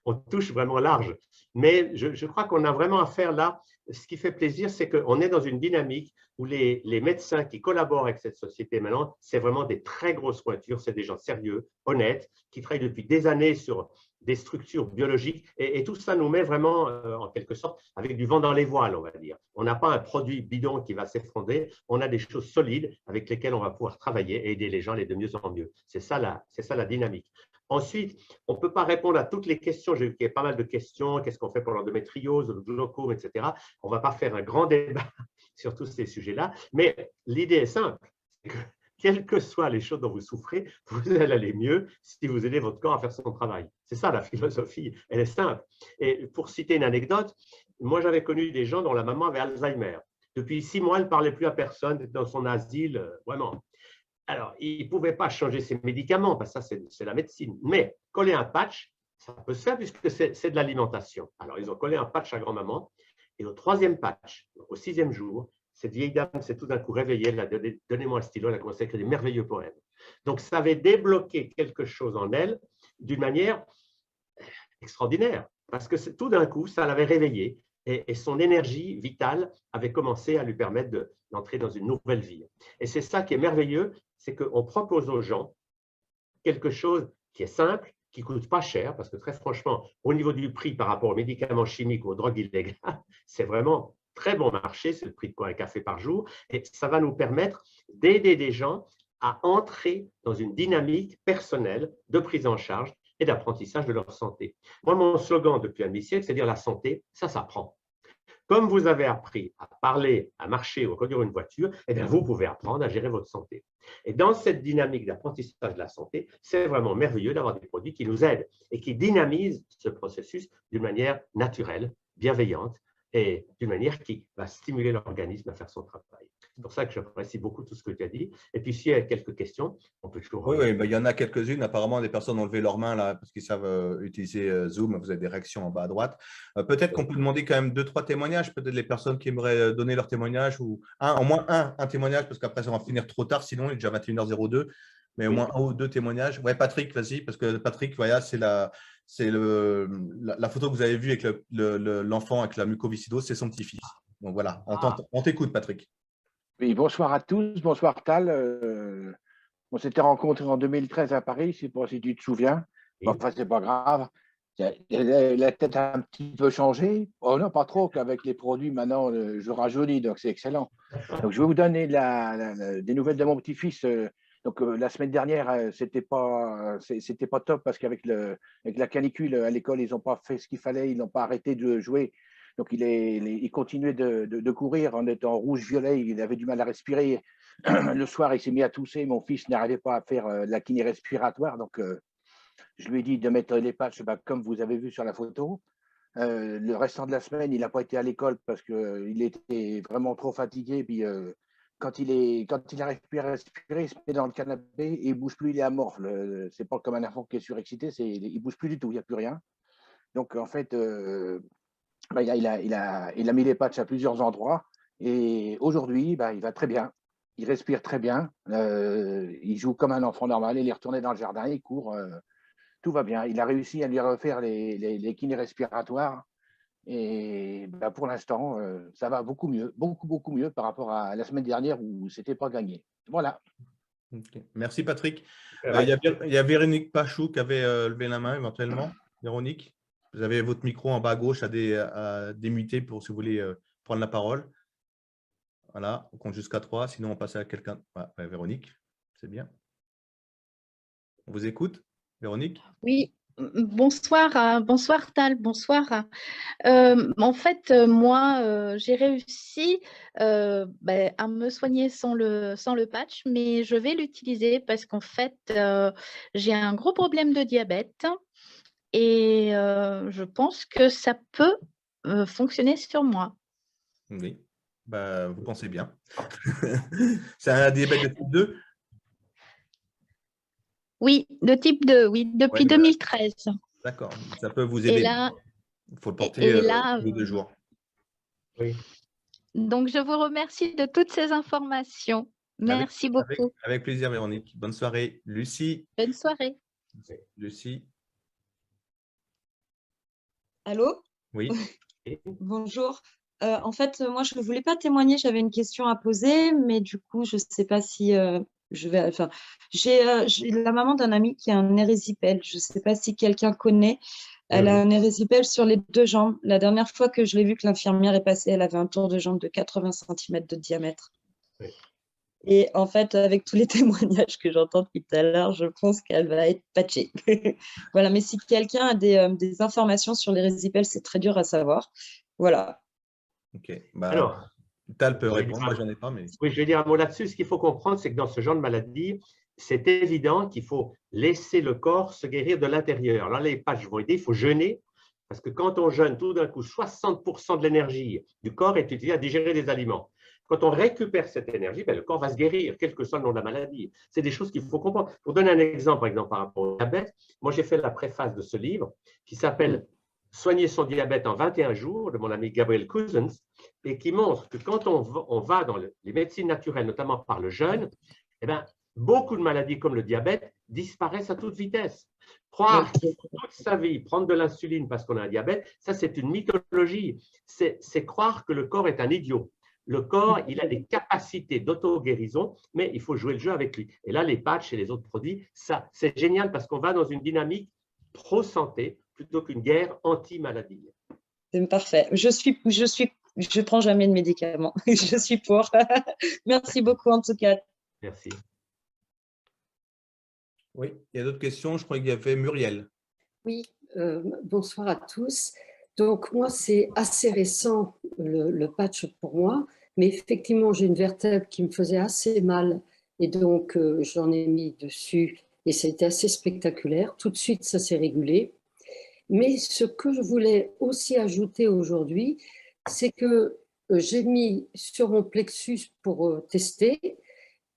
Speaker 2: On touche vraiment large. Mais je crois qu'on a vraiment à faire là. Ce qui fait plaisir, c'est qu'on est dans une dynamique où les médecins qui collaborent avec cette société maintenant, c'est vraiment des très grosses voitures. C'est des gens sérieux, honnêtes, qui travaillent depuis des années sur des structures biologiques. Et tout ça nous met vraiment, en quelque sorte, avec du vent dans les voiles, on va dire. On n'a pas un produit bidon qui va s'effondrer. On a des choses solides avec lesquelles on va pouvoir travailler et aider les gens de mieux en mieux. C'est ça la dynamique. Ensuite, on ne peut pas répondre à toutes les questions. J'ai vu qu'il y a pas mal de questions. Qu'est-ce qu'on fait pour l'endométriose, le glaucome, etc. On ne va pas faire un grand débat sur tous ces sujets-là. Mais l'idée est simple. C'est que, quelles que soient les choses dont vous souffrez, vous allez aller mieux si vous aidez votre corps à faire son travail. C'est ça la philosophie. Elle est simple. Et pour citer une anecdote, moi j'avais connu des gens dont la maman avait Alzheimer. Depuis 6 mois, elle ne parlait plus à personne dans son asile, vraiment. Alors, il ne pouvait pas changer ses médicaments, parce que ça, c'est la médecine. Mais coller un patch, ça peut se faire puisque c'est de l'alimentation. Alors, ils ont collé un patch à grand-maman. Et au 3e patch, au 6e jour, cette vieille dame s'est tout d'un coup réveillée. Elle a donné, donnez-moi un stylo, elle a commencé à écrire des merveilleux poèmes. Donc, ça avait débloqué quelque chose en elle d'une manière extraordinaire. Parce que tout d'un coup, ça l'avait réveillée. Et son énergie vitale avait commencé à lui permettre d'entrer dans une nouvelle vie. Et c'est ça qui est merveilleux, c'est qu'on propose aux gens quelque chose qui est simple, qui ne coûte pas cher, parce que très franchement, au niveau du prix par rapport aux médicaments chimiques ou aux drogues illégales, c'est vraiment très bon marché, c'est le prix de quoi un café par jour, et ça va nous permettre d'aider des gens à entrer dans une dynamique personnelle de prise en charge et d'apprentissage de leur santé. Moi, mon slogan depuis un demi-siècle, c'est dire la santé, ça s'apprend. Comme vous avez appris à parler, à marcher ou à conduire une voiture, eh bien, vous pouvez apprendre à gérer votre santé. Et dans cette dynamique d'apprentissage de la santé, c'est vraiment merveilleux d'avoir des produits qui nous aident et qui dynamisent ce processus d'une manière naturelle, bienveillante et d'une manière qui va stimuler l'organisme à faire son travail. C'est pour ça que j'apprécie beaucoup tout ce que tu as dit. Et puis, s'il y a quelques questions, on peut toujours…
Speaker 1: Oui, il y en a quelques-unes. Apparemment, des personnes ont levé leurs mains là, parce qu'ils savent utiliser Zoom. Vous avez des réactions en bas à droite. Peut-être qu'on peut demander quand même 2-3 témoignages. Peut-être les personnes qui aimeraient donner leur témoignage, ou au moins un témoignage, parce qu'après, ça va finir trop tard. Sinon, il est déjà 21h02. Mais au moins 1 ou 2 témoignages. Ouais, Patrick, vas-y, parce que Patrick, voilà, c'est la photo que vous avez vue avec l'enfant avec la mucoviscidose, c'est son petit-fils. Donc voilà, on t'écoute, Patrick.
Speaker 3: Oui, bonsoir à tous, bonsoir Tal. On s'était rencontrés en 2013 à Paris, je ne sais pas si tu te souviens.
Speaker 2: Oui.
Speaker 3: Enfin, c'est pas grave. La tête a un petit peu changé. Oh non, pas trop, qu'avec les produits, maintenant, je rajeunis, donc c'est excellent. Donc, je vais vous donner des nouvelles de mon petit-fils. Donc, la semaine dernière, c'était pas top parce qu'avec la canicule à l'école, ils n'ont pas fait ce qu'il fallait, ils n'ont pas arrêté de jouer. Donc, il continuait de courir en étant rouge-violet, il avait du mal à respirer. Le soir, il s'est mis à tousser. Mon fils n'arrivait pas à faire la kiné respiratoire. Donc, je lui ai dit de mettre les patchs comme vous avez vu sur la photo. Le restant de la semaine, il n'a pas été à l'école parce qu'il était vraiment trop fatigué. Puis, quand il n'arrive plus à respirer, il se met dans le canapé et il ne bouge plus, il est amorphe. Ce n'est pas comme un enfant qui est surexcité, il ne bouge plus du tout, il n'y a plus rien. Donc, en fait, il a mis les patchs à plusieurs endroits et aujourd'hui, il va très bien. Il respire très bien. Il joue comme un enfant normal. Il est retourné dans le jardin, il court. Tout va bien. Il a réussi à lui refaire les kinés respiratoires. Et pour l'instant, ça va beaucoup mieux, beaucoup mieux par rapport à la semaine dernière où ce n'était pas gagné. Voilà.
Speaker 1: Okay. Merci, Patrick. Il y a Véronique Pachou qui avait levé la main éventuellement. Véronique, vous avez votre micro en bas à gauche à démuter pour si vous voulez prendre la parole. Voilà, on compte jusqu'à 3, sinon on passe à quelqu'un. Véronique, c'est bien. On vous écoute, Véronique?
Speaker 4: Oui, Bonsoir, bonsoir Tal, bonsoir. En fait, moi, j'ai réussi à me soigner sans le patch, mais je vais l'utiliser parce qu'en fait, j'ai un gros problème de diabète et je pense que ça peut fonctionner sur moi.
Speaker 1: Oui, bah, vous pensez bien. C'est un diabète de type 2?
Speaker 4: Oui, de type 2, oui,
Speaker 1: Oui,
Speaker 4: depuis 2013.
Speaker 1: d'accord, ça peut vous
Speaker 4: Et
Speaker 1: aider.
Speaker 4: là,
Speaker 1: Il faut le porter
Speaker 4: et là,
Speaker 1: tous les 2 jours.
Speaker 2: Oui.
Speaker 4: donc je vous remercie de toutes ces informations.
Speaker 1: Avec,
Speaker 4: Merci beaucoup.
Speaker 1: avec plaisir, Véronique. Bonne soirée. Lucie.
Speaker 4: Bonne soirée.
Speaker 1: Lucie.
Speaker 5: Allô?
Speaker 1: Oui.
Speaker 5: Bonjour. En fait, moi, je ne voulais pas témoigner, j'avais une question à poser, mais du coup, je ne sais pas si je vais. Enfin, j'ai la maman d'un ami qui a un érésipèle. Je ne sais pas si quelqu'un connaît. Elle a un érésipèle sur les 2 jambes. La dernière fois que je l'ai vue, que l'infirmière est passée, elle avait un tour de jambe de 80 cm de diamètre.
Speaker 2: Oui.
Speaker 5: Et en fait, avec tous les témoignages que j'entends depuis tout à l'heure, je pense qu'elle va être patchée. Voilà, mais si quelqu'un a des informations sur les résipels, c'est très dur à savoir. Voilà.
Speaker 1: Ok. Bah,
Speaker 2: Alors,
Speaker 1: Tal peut
Speaker 2: je vais
Speaker 1: répondre,
Speaker 2: dire-
Speaker 1: moi j'en ai pas, mais.
Speaker 2: oui, je vais dire un mot là-dessus. Ce qu'il faut comprendre, c'est que dans ce genre de maladie, c'est évident qu'il faut laisser le corps se guérir de l'intérieur. Là, les patchs vont aider, il faut jeûner, parce que quand on jeûne, tout d'un coup, 60% de l'énergie du corps est utilisée à digérer des aliments. Quand on récupère cette énergie, ben, le corps va se guérir, quel que soit le nom de la maladie. C'est des choses qu'il faut comprendre. Pour donner un exemple, par exemple, par rapport au diabète, moi j'ai fait la préface de ce livre qui s'appelle Soigner son diabète en 21 jours de mon ami Gabriel Cousens, et qui montre que quand on va dans les médecines naturelles, notamment par le jeûne, eh ben, beaucoup de maladies comme le diabète disparaissent à toute vitesse. Croire toute sa vie prendre de l'insuline parce qu'on a un diabète, ça c'est une mythologie. C'est croire que le corps est un idiot. Le corps, il a des capacités d'auto-guérison, mais il faut jouer le jeu avec lui. Et là, les patchs et les autres produits, ça, c'est génial parce qu'on va dans une dynamique pro-santé plutôt qu'une guerre anti-maladie.
Speaker 5: C'est parfait. Je prends jamais de médicaments. Je suis pour. Merci beaucoup en tout cas.
Speaker 2: Merci.
Speaker 1: Oui, il y a d'autres questions. Je crois qu'il y avait Muriel.
Speaker 6: Oui, bonsoir à tous. Donc moi, c'est assez récent le patch pour moi, mais effectivement, j'ai une vertèbre qui me faisait assez mal et donc j'en ai mis dessus et ça a été assez spectaculaire. Tout de suite, ça s'est régulé. Mais ce que je voulais aussi ajouter aujourd'hui, c'est que j'ai mis sur mon plexus pour tester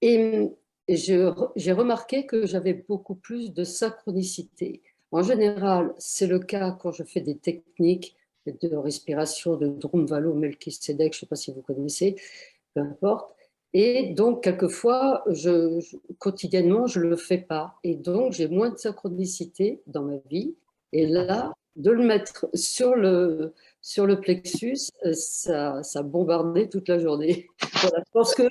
Speaker 6: et j'ai remarqué que j'avais beaucoup plus de synchronicité. En général, c'est le cas quand je fais des techniques de respiration de Drumvalo, Melchizedek, je ne sais pas si vous connaissez, peu importe. Et donc, quelquefois, quotidiennement, je ne le fais pas. Et donc, j'ai moins de synchronicité dans ma vie. Et là, de le mettre sur le plexus, ça bombardait toute la journée. Voilà, je pense que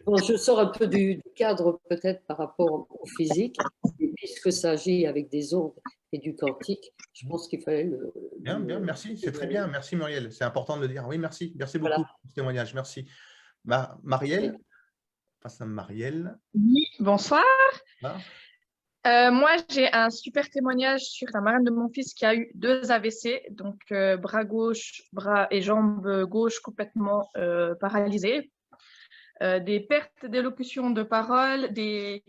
Speaker 6: bon, je sors un peu du cadre peut-être par rapport au physique, et puisque ça agit avec des ondes et du quantique, je pense qu'il fallait
Speaker 1: Bien, merci, c'est très bien. Merci Muriel, c'est important de le dire. Oui, merci beaucoup
Speaker 6: Voilà.
Speaker 1: pour ce témoignage. Merci. Marielle, face à Marielle.
Speaker 7: Oui, bonsoir.
Speaker 1: Ah.
Speaker 7: Moi, j'ai un super témoignage sur la marraine de mon fils qui a eu 2 AVC, donc bras gauche, bras et jambe gauche complètement paralysés, des pertes d'élocution de parole, des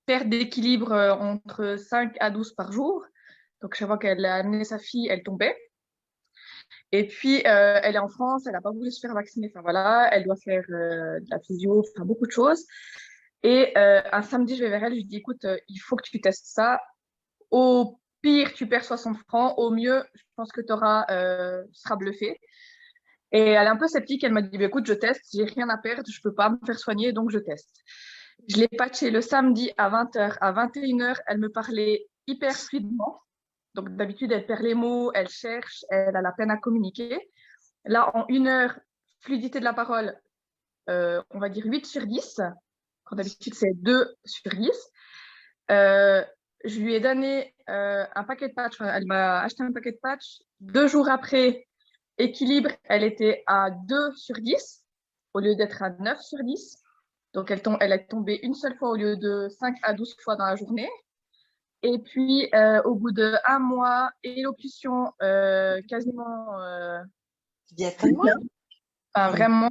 Speaker 7: pertes d'équilibre entre 5 à 12 par jour. Donc, chaque fois qu'elle a amené sa fille, elle tombait. Et puis, elle est en France, elle n'a pas voulu se faire vacciner. Enfin voilà, elle doit faire de la physio, faire beaucoup de choses. Et un samedi, je vais vers elle, je lui dis, écoute, il faut que tu testes ça. Au pire, tu perds 60 francs. Au mieux, je pense que tu seras bluffé. Et elle est un peu sceptique. Elle m'a dit, bah, écoute, je teste, j'ai rien à perdre, je peux pas me faire soigner, donc je teste. Je l'ai patché le samedi à 20h. À 21h, elle me parlait hyper fluidement. Donc d'habitude, elle perd les mots, elle cherche, elle a la peine à communiquer. Là, en 1 heure, fluidité de la parole, on va dire 8 sur 10. Quand d'habitude, c'est 2 sur 10. Je lui ai donné un paquet de patchs. Elle m'a acheté un paquet de patchs. 2 jours après, équilibre, elle était à 2 sur 10 au lieu d'être à 9 sur 10. Donc, elle est tombée une seule fois au lieu de 5 à 12 fois dans la journée. Et puis, au bout d'1 mois, élocution quasiment…
Speaker 8: Il y a 4 mois?
Speaker 7: Enfin,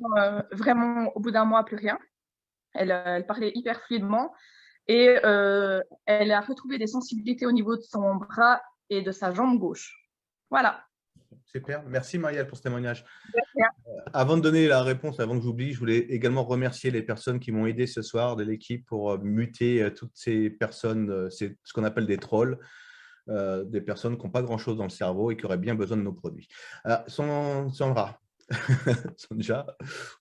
Speaker 7: vraiment, au bout d'1 mois, plus rien. Elle parlait hyper fluidement. Et elle a retrouvé des sensibilités au niveau de son bras et de sa jambe gauche. Voilà.
Speaker 1: Super. Merci, Marielle, pour ce témoignage. Avant de donner la réponse, avant que j'oublie, je voulais également remercier les personnes qui m'ont aidé ce soir de l'équipe pour muter toutes ces personnes, c'est ce qu'on appelle des trolls, des personnes qui n'ont pas grand-chose dans le cerveau et qui auraient bien besoin de nos produits. Sandra, Sonja,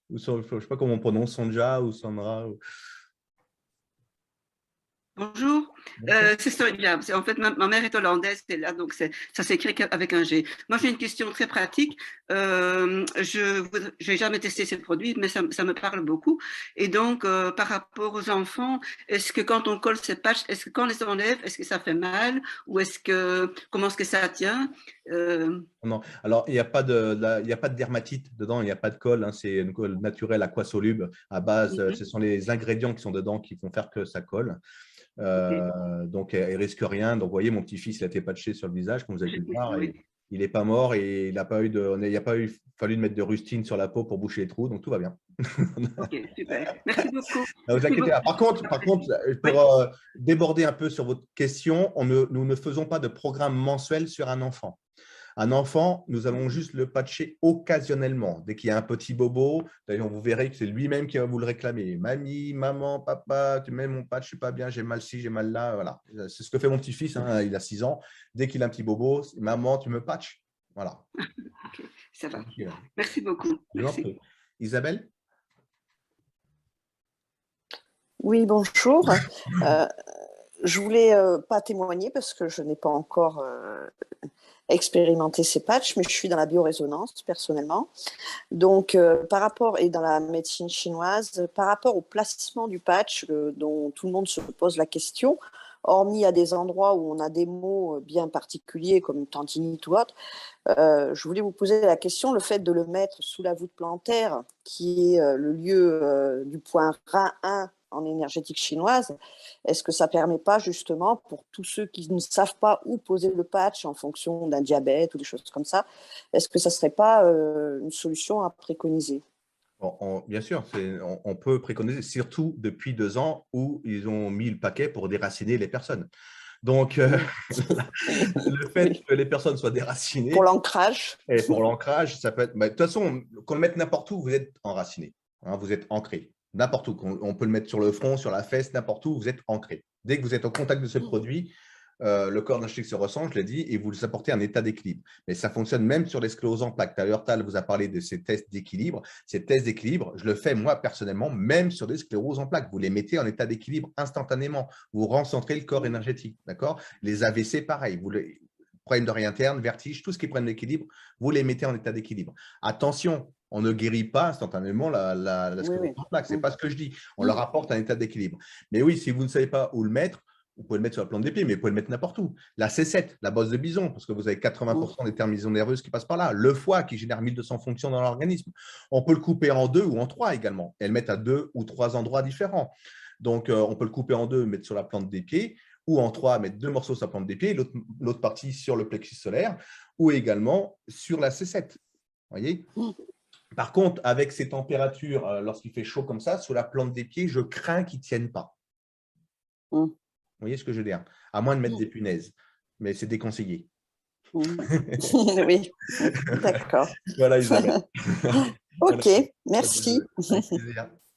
Speaker 1: ou je ne sais pas comment on prononce, Sonja ou Sandra.
Speaker 9: Bonjour, c'est Sonia. En fait, ma mère est hollandaise, et là, donc ça s'écrit avec un G. Moi, j'ai une question très pratique. Je n'ai jamais testé ces produits, mais ça me parle beaucoup. Et donc, par rapport aux enfants, est-ce que quand on colle ces patchs, est-ce que quand on les enlève, est-ce que ça fait mal ou comment est-ce que ça tient?
Speaker 1: Non, alors il n'y a pas de dermatite dedans, il n'y a pas de colle, hein, c'est une colle naturelle aquasoluble à base, ce sont les ingrédients qui sont dedans qui vont faire que ça colle. Donc elle risque rien. Donc vous voyez, mon petit-fils il a été patché sur le visage comme vous avez pu le voir, et il n'est pas mort et il n'a pas fallu de mettre de rustine sur la peau pour boucher les trous, donc tout va bien.
Speaker 9: Ok, super, merci beaucoup.
Speaker 1: Ne vous inquiétez pas. Par contre, pour déborder un peu sur votre question, nous ne faisons pas de programme mensuel sur un enfant. Un enfant, nous allons juste le patcher occasionnellement. Dès qu'il y a un petit bobo, d'ailleurs, vous verrez que c'est lui-même qui va vous le réclamer. Mamie, maman, papa, tu mets mon patch, je ne suis pas bien, j'ai mal ci, j'ai mal là. Voilà. C'est ce que fait mon petit-fils, hein, il a 6 ans. Dès qu'il a un petit bobo, maman, tu me patches. Voilà.
Speaker 9: Ok, ça va. Merci beaucoup. Merci.
Speaker 1: Isabelle?
Speaker 8: Oui, bonjour. Je ne voulais pas témoigner parce que je n'ai pas encore expérimenter ces patchs, mais je suis dans la biorésonance personnellement. Donc, par rapport, et dans la médecine chinoise, par rapport au placement du patch, dont tout le monde se pose la question, hormis à des endroits où on a des mots bien particuliers comme tendinite ou autre, je voulais vous poser la question, le fait de le mettre sous la voûte plantaire, qui est le lieu du point Rein 1 en énergétique chinoise, est-ce que ça ne permet pas justement pour tous ceux qui ne savent pas où poser le patch en fonction d'un diabète ou des choses comme ça, est-ce que ça ne serait pas une solution à préconiser?
Speaker 1: Bien sûr, on peut préconiser, surtout depuis 2 ans où ils ont mis le paquet pour déraciner les personnes. Donc, le fait que les personnes soient déracinées…
Speaker 8: Pour l'ancrage.
Speaker 1: Et pour l'ancrage, ça peut être… de toute façon, qu'on le mette n'importe où, vous êtes enraciné, hein, vous êtes ancré. N'importe où. On peut le mettre sur le front, sur la fesse, n'importe où, vous êtes ancré. Dès que vous êtes au contact de ce produit, le corps énergétique se ressent, je l'ai dit, et vous le apportez un état d'équilibre. Mais ça fonctionne même sur les scléroses en plaques. Tout à l'heure, Tal vous a parlé de ces tests d'équilibre. Ces tests d'équilibre, je le fais moi personnellement, même sur des scléroses en plaques. Vous les mettez en état d'équilibre instantanément. Vous recentrez le corps énergétique. D'accord? Les AVC, pareil. Problème d'oreille interne, vertige, tout ce qui est problème d'équilibre, vous les mettez en état d'équilibre. Attention, on ne guérit pas instantanément la sclérose en plaques. Ce n'est pas ce que je dis. On leur apporte un état d'équilibre. Mais oui, si vous ne savez pas où le mettre, vous pouvez le mettre sur la plante des pieds, mais vous pouvez le mettre n'importe où. La C7, la bosse de bison, parce que vous avez 80% des terminaisons nerveuses qui passent par là. Le foie qui génère 1200 fonctions dans l'organisme. On peut le couper en 2 ou en 3 également et le mettre à 2 ou 3 endroits différents. Donc, on peut le couper en 2, mettre sur la plante des pieds, ou en 3, mettre 2 morceaux sur la plante des pieds, l'autre partie sur le plexus solaire, ou également sur la C7. Voyez ? Par contre, avec ces températures, lorsqu'il fait chaud comme ça, sur la plante des pieds, je crains qu'ils ne tiennent pas. Vous voyez ce que je veux dire? À moins de mettre des punaises, mais c'est déconseillé.
Speaker 8: Oui, d'accord.
Speaker 1: Voilà, Isabelle.
Speaker 8: Ok, merci.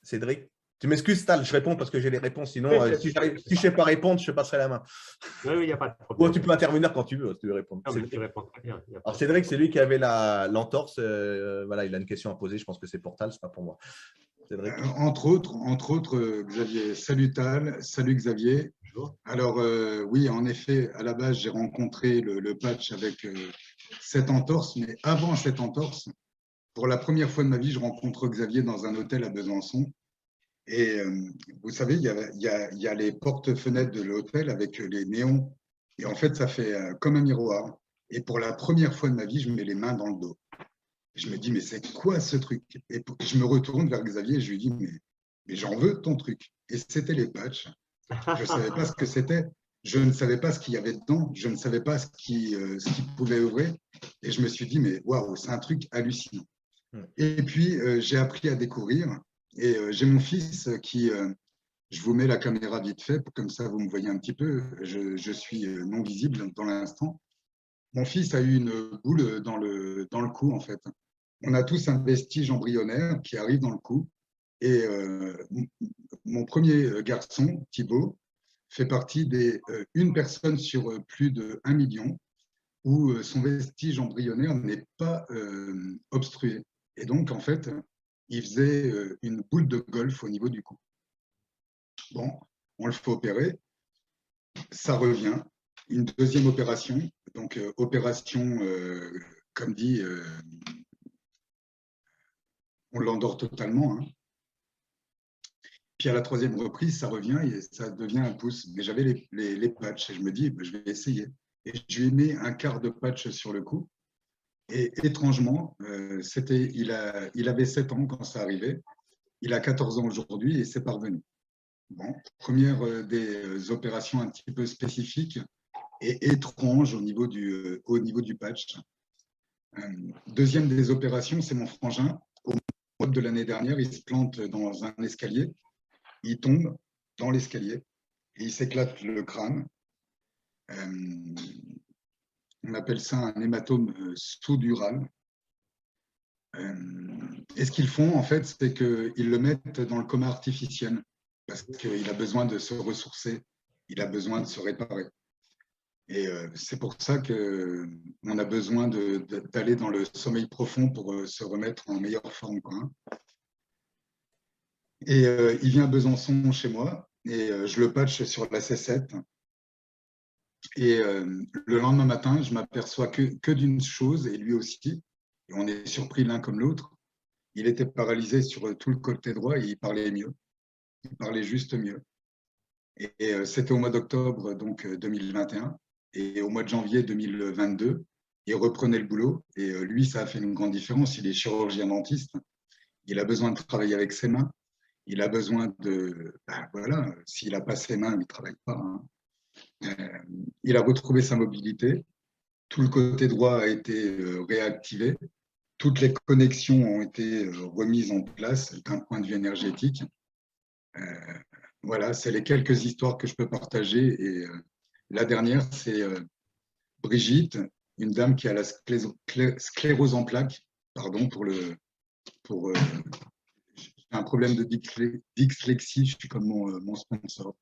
Speaker 1: Cédric? Tu m'excuses, Tal, je réponds parce que j'ai les réponses. Sinon, si je ne sais pas répondre, je te passerai la main.
Speaker 2: Oui, il n'y a pas de problème.
Speaker 1: Ou tu peux intervenir quand tu veux, si tu veux répondre.
Speaker 2: Non, mais tu réponds très bien.
Speaker 1: Alors, Cédric, c'est lui qui avait l'entorse. Voilà, il a une question à poser. Je pense que c'est pour Tal, ce n'est pas pour moi. Cédric.
Speaker 10: Entre autres, Xavier. Salut Tal, salut Xavier.
Speaker 2: Bonjour.
Speaker 10: Alors, oui, en effet, à la base, j'ai rencontré le patch avec cette entorse, mais avant cette entorse, pour la première fois de ma vie, je rencontre Xavier dans un hôtel à Besançon. Et vous savez, il y a les portes-fenêtres de l'hôtel avec les néons. Et en fait, ça fait comme un miroir. Et pour la première fois de ma vie, je me mets les mains dans le dos. Et je me dis, mais c'est quoi ce truc? Et je me retourne vers Xavier et je lui dis, mais j'en veux ton truc. Et c'était les patchs. Je ne savais pas ce que c'était. je ne savais pas ce qu'il y avait dedans, je ne savais pas ce qui pouvait œuvrer. Et je me suis dit, mais waouh, c'est un truc hallucinant. Et puis, j'ai appris à découvrir. Et j'ai mon fils qui, je vous mets la caméra vite fait, comme ça vous me voyez un petit peu, je suis non visible dans l'instant. Mon fils a eu une boule dans le cou, en fait. On a tous un vestige embryonnaire qui arrive dans le cou. Et mon premier garçon, Thibaut, fait partie des une personne sur plus de 1 million où son vestige embryonnaire n'est pas obstrué. Et donc, en fait, il faisait une boule de golf au niveau du cou. Bon, on le fait opérer, ça revient. Une deuxième opération, donc opération, comme dit, on l'endort totalement. Hein. Puis à la troisième reprise, ça revient et ça devient un pouce. Mais j'avais les patchs et je me dis, je vais essayer. Et je lui ai mis un quart de patch sur le cou. Et étrangement, il avait 7 ans quand ça arrivait. Il a 14 ans aujourd'hui et c'est parvenu. Bon, première des opérations un petit peu spécifiques et étranges au niveau du patch. Deuxième des opérations, c'est mon frangin. Au mois de l'année dernière, il se plante dans un escalier. Il tombe dans l'escalier et il s'éclate le crâne. On appelle ça un hématome sous-dural. Et ce qu'ils font, en fait, c'est qu'ils le mettent dans le coma artificiel parce qu'il a besoin de se ressourcer, il a besoin de se réparer. Et c'est pour ça qu'on a besoin d'aller dans le sommeil profond pour se remettre en meilleure forme, quoi. Et il vient à Besançon chez moi et je le patch sur la C7. Et le lendemain matin, je m'aperçois que d'une chose, et lui aussi, et on est surpris l'un comme l'autre, il était paralysé sur tout le côté droit et il parlait mieux. Il parlait juste mieux. Et c'était au mois d'octobre donc 2021. Et au mois de janvier 2022, il reprenait le boulot. Et lui, ça a fait une grande différence. Il est chirurgien dentiste. Il a besoin de travailler avec ses mains. Il a besoin de… voilà, s'il n'a pas ses mains, il ne travaille pas. Hein. Il a retrouvé sa mobilité. Tout le côté droit a été réactivé. Toutes les connexions ont été remises en place d'un point de vue énergétique. Voilà, c'est les quelques histoires que je peux partager. Et la dernière, c'est Brigitte, une dame qui a la sclérose en plaques, pardon pour j'ai un problème de dyslexie, je suis comme mon sponsor.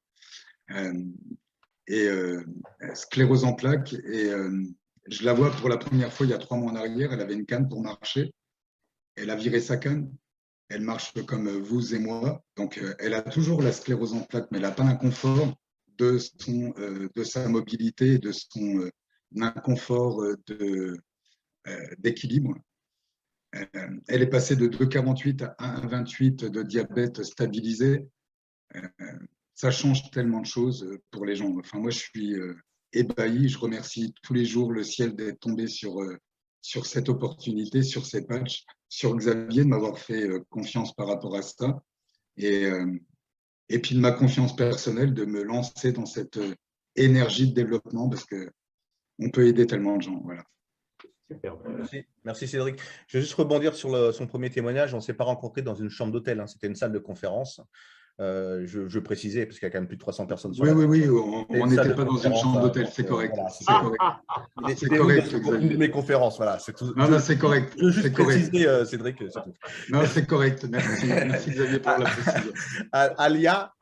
Speaker 10: Sclérose en plaques, et je la vois pour la première fois il y a 3 mois en arrière. Elle avait une canne pour marcher, elle a viré sa canne. Elle marche comme vous et moi, donc elle a toujours la sclérose en plaques, mais elle n'a pas l'inconfort de sa mobilité, de son inconfort d'équilibre. Elle est passée de 2,48 à 1,28 de diabète stabilisé. Ça change tellement de choses pour les gens. Enfin, moi, je suis ébahi. Je remercie tous les jours le ciel d'être tombé sur cette opportunité, sur ces patchs, sur Xavier de m'avoir fait confiance par rapport à ça, et puis de ma confiance personnelle de me lancer dans cette énergie de développement parce qu'on peut aider tellement de gens. Voilà.
Speaker 1: Super. Merci Cédric. Je vais juste rebondir sur son premier témoignage. On ne s'est pas rencontrés dans une chambre d'hôtel, hein. C'était une salle de conférence. Je précisais, parce qu'il y a quand même plus de 300 personnes sur
Speaker 10: Oui, on n'était pas dans une chambre d'hôtel, c'est correct.
Speaker 1: Voilà, c'est correct. Une de mes conférences, voilà.
Speaker 10: Non, c'est correct.
Speaker 1: Je veux juste préciser, Cédric.
Speaker 10: Non, c'est correct. Merci Xavier pour la précision.
Speaker 1: Alia.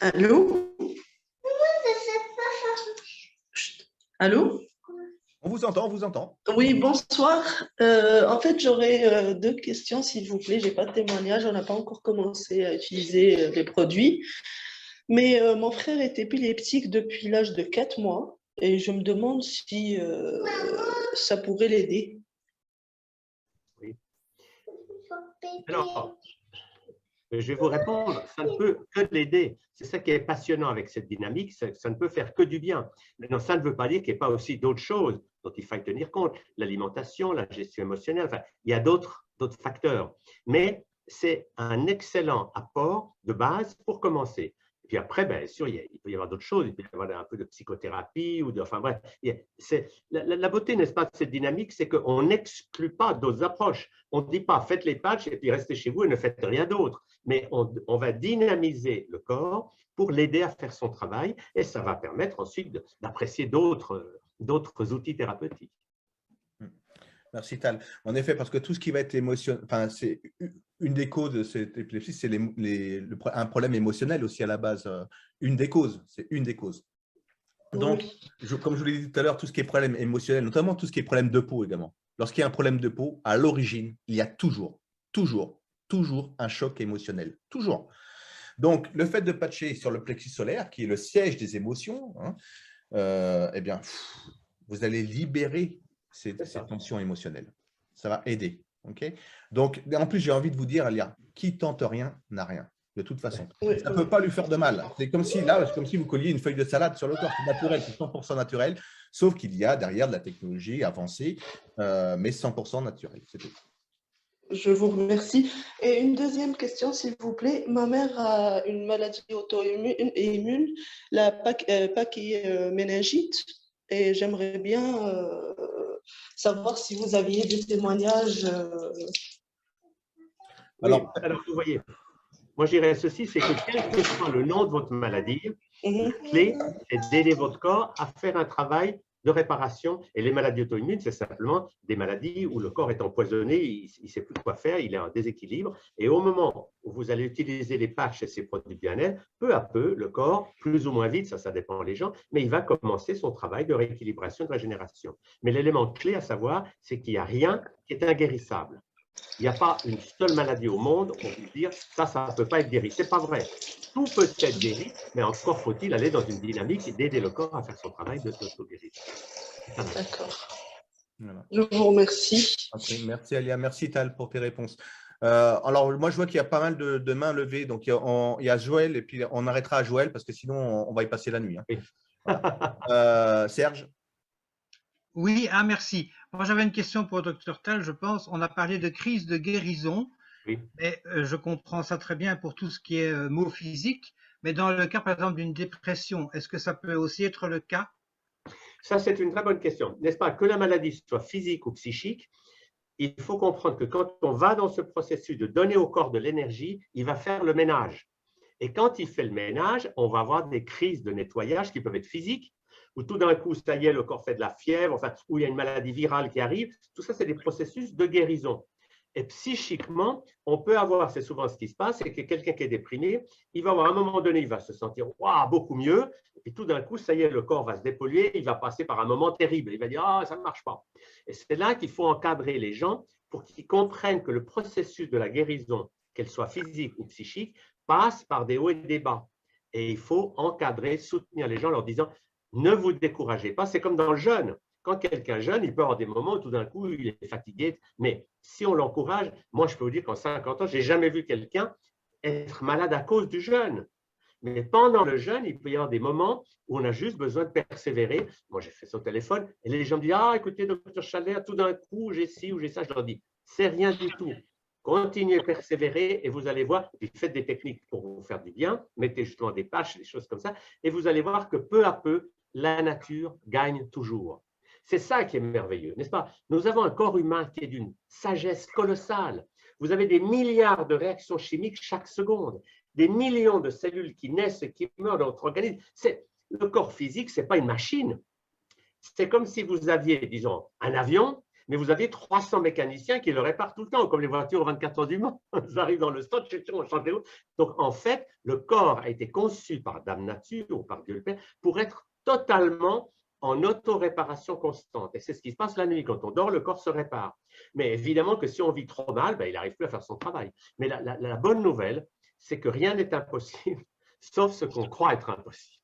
Speaker 11: Allô? Allô?
Speaker 1: On vous entend, on vous entend.
Speaker 11: Oui, bonsoir. En fait, j'aurais 2 questions, s'il vous plaît. Je n'ai pas de témoignage, on n'a pas encore commencé à utiliser les produits. Mais mon frère est épileptique depuis l'âge de 4 mois et je me demande si ça pourrait l'aider.
Speaker 2: Oui. Alors, je vais vous répondre, ça ne peut que l'aider. C'est ça qui est passionnant avec cette dynamique, ça ne peut faire que du bien. Maintenant, ça ne veut pas dire qu'il n'y ait pas aussi d'autres choses dont il faut tenir compte. L'alimentation, la gestion émotionnelle, enfin, il y a d'autres facteurs. Mais c'est un excellent apport de base pour commencer. Puis après, bien sûr, il peut y avoir d'autres choses. Il peut y avoir un peu de psychothérapie, enfin bref. La beauté, n'est-ce pas, de cette dynamique, c'est qu'on n'exclut pas d'autres approches. On ne dit pas faites les patchs et puis restez chez vous et ne faites rien d'autre. Mais on va dynamiser le corps pour l'aider à faire son travail et ça va permettre ensuite d'apprécier d'autres outils thérapeutiques.
Speaker 1: Merci Tal. En effet, parce que tout ce qui va être émotionnel, enfin, c'est une des causes de cette épilepsie, c'est un problème émotionnel aussi à la base. Une des causes, c'est une des causes. Donc, comme je vous l'ai dit tout à l'heure, tout ce qui est problème émotionnel, notamment tout ce qui est problème de peau également. Lorsqu'il y a un problème de peau, à l'origine, il y a toujours un choc émotionnel. Toujours. Donc, le fait de patcher sur le plexus solaire, qui est le siège des émotions, eh bien, vous allez libérer ces tensions émotionnelles. Ça va aider. Okay. Donc, en plus, j'ai envie de vous dire, Alia, qui tente rien n'a rien, de toute façon. Ça ne peut pas lui faire de mal. C'est comme si vous colliez une feuille de salade sur le corps. C'est naturel, c'est 100% naturel, sauf qu'il y a derrière de la technologie avancée, mais 100% naturel. C'est tout.
Speaker 11: Je vous remercie. Et une deuxième question, s'il vous plaît. Ma mère a une maladie auto-immune, la pachyméningite, et j'aimerais bien savoir si vous aviez des témoignages.
Speaker 2: Alors, vous voyez, moi je dirais ceci, c'est que quel que soit le nom de votre maladie, la clé est d'aider votre corps à faire un travail de réparation. Et les maladies auto-immunes, c'est simplement des maladies où le corps est empoisonné, il ne sait plus quoi faire, il est en déséquilibre. Et au moment où vous allez utiliser les patchs et ces produits bien-être, peu à peu, le corps, plus ou moins vite, ça dépend des gens, mais il va commencer son travail de rééquilibration, de régénération. Mais l'élément clé à savoir, c'est qu'il n'y a rien qui est inguérissable. Il n'y a pas une seule maladie au monde où on peut dire ça ne peut pas être guéri. Ce n'est pas vrai. Tout peut être guéri, mais encore faut-il aller dans une dynamique et d'aider le corps à faire son travail d'auto-guérison.
Speaker 11: D'accord.
Speaker 1: Voilà.
Speaker 11: Je vous remercie.
Speaker 1: Okay, merci Alia, merci Tal pour tes réponses. Alors, moi, je vois qu'il y a pas mal de mains levées. Donc, il y a Joël et puis on arrêtera à Joël parce que sinon, on va y passer la nuit. Hein.
Speaker 2: Oui.
Speaker 1: Voilà. Serge?
Speaker 12: Oui, merci. Moi, j'avais une question pour le Dr Tal, je pense. On a parlé de crise de guérison,
Speaker 2: oui.
Speaker 12: Mais je comprends ça très bien pour tout ce qui est maux physiques. Mais dans le cas, par exemple, d'une dépression, est-ce que ça peut aussi être le cas?
Speaker 2: Ça, c'est une très bonne question. N'est-ce pas? Que la maladie soit physique ou psychique, il faut comprendre que quand on va dans ce processus de donner au corps de l'énergie, il va faire le ménage. Et quand il fait le ménage, on va avoir des crises de nettoyage qui peuvent être physiques, où tout d'un coup, ça y est, le corps fait de la fièvre, enfin, où il y a une maladie virale qui arrive. Tout ça, c'est des processus de guérison. Et psychiquement, on peut avoir, c'est souvent ce qui se passe, c'est que quelqu'un qui est déprimé, il va avoir à un moment donné, il va se sentir wow, beaucoup mieux, et puis tout d'un coup, ça y est, le corps va se dépolluer, il va passer par un moment terrible, il va dire ah, ça ne marche pas. Et c'est là qu'il faut encadrer les gens pour qu'ils comprennent que le processus de la guérison, qu'elle soit physique ou psychique, passe par des hauts et des bas. Et il faut encadrer, soutenir les gens en leur disant ne vous découragez pas, c'est comme dans le jeûne. Quand quelqu'un jeûne, il peut avoir des moments où tout d'un coup, il est fatigué. Mais si on l'encourage, moi, je peux vous dire qu'en 50 ans, je n'ai jamais vu quelqu'un être malade à cause du jeûne. Mais pendant le jeûne, il peut y avoir des moments où on a juste besoin de persévérer. Moi, j'ai fait ça au téléphone et les gens me disent « Ah, écoutez, docteur Chalère, tout d'un coup, j'ai ci ou j'ai ça. » Je leur dis « C'est rien du tout. Continuez à persévérer et vous allez voir, puis faites des techniques pour vous faire du bien, mettez justement des patchs, des choses comme ça, et vous allez voir que peu à peu, la nature gagne toujours. » C'est ça qui est merveilleux, n'est-ce pas? Nous avons un corps humain qui est d'une sagesse colossale. Vous avez des milliards de réactions chimiques chaque seconde, des millions de cellules qui naissent et qui meurent dans notre organisme. Le corps physique, ce n'est pas une machine. C'est comme si vous aviez, disons, un avion, mais vous aviez 300 mécaniciens qui le réparent tout le temps, comme les voitures aux 24 heures du Mans. Ils arrivent dans le stock, on change les routes. Donc, en fait, le corps a été conçu par Dame Nature ou par Dieu le Père pour être totalement en auto-réparation constante. Et c'est ce qui se passe la nuit. Quand on dort, le corps se répare. Mais évidemment que si on vit trop mal, il n'arrive plus à faire son travail. Mais la bonne nouvelle, c'est que rien n'est impossible, sauf ce qu'on croit être impossible.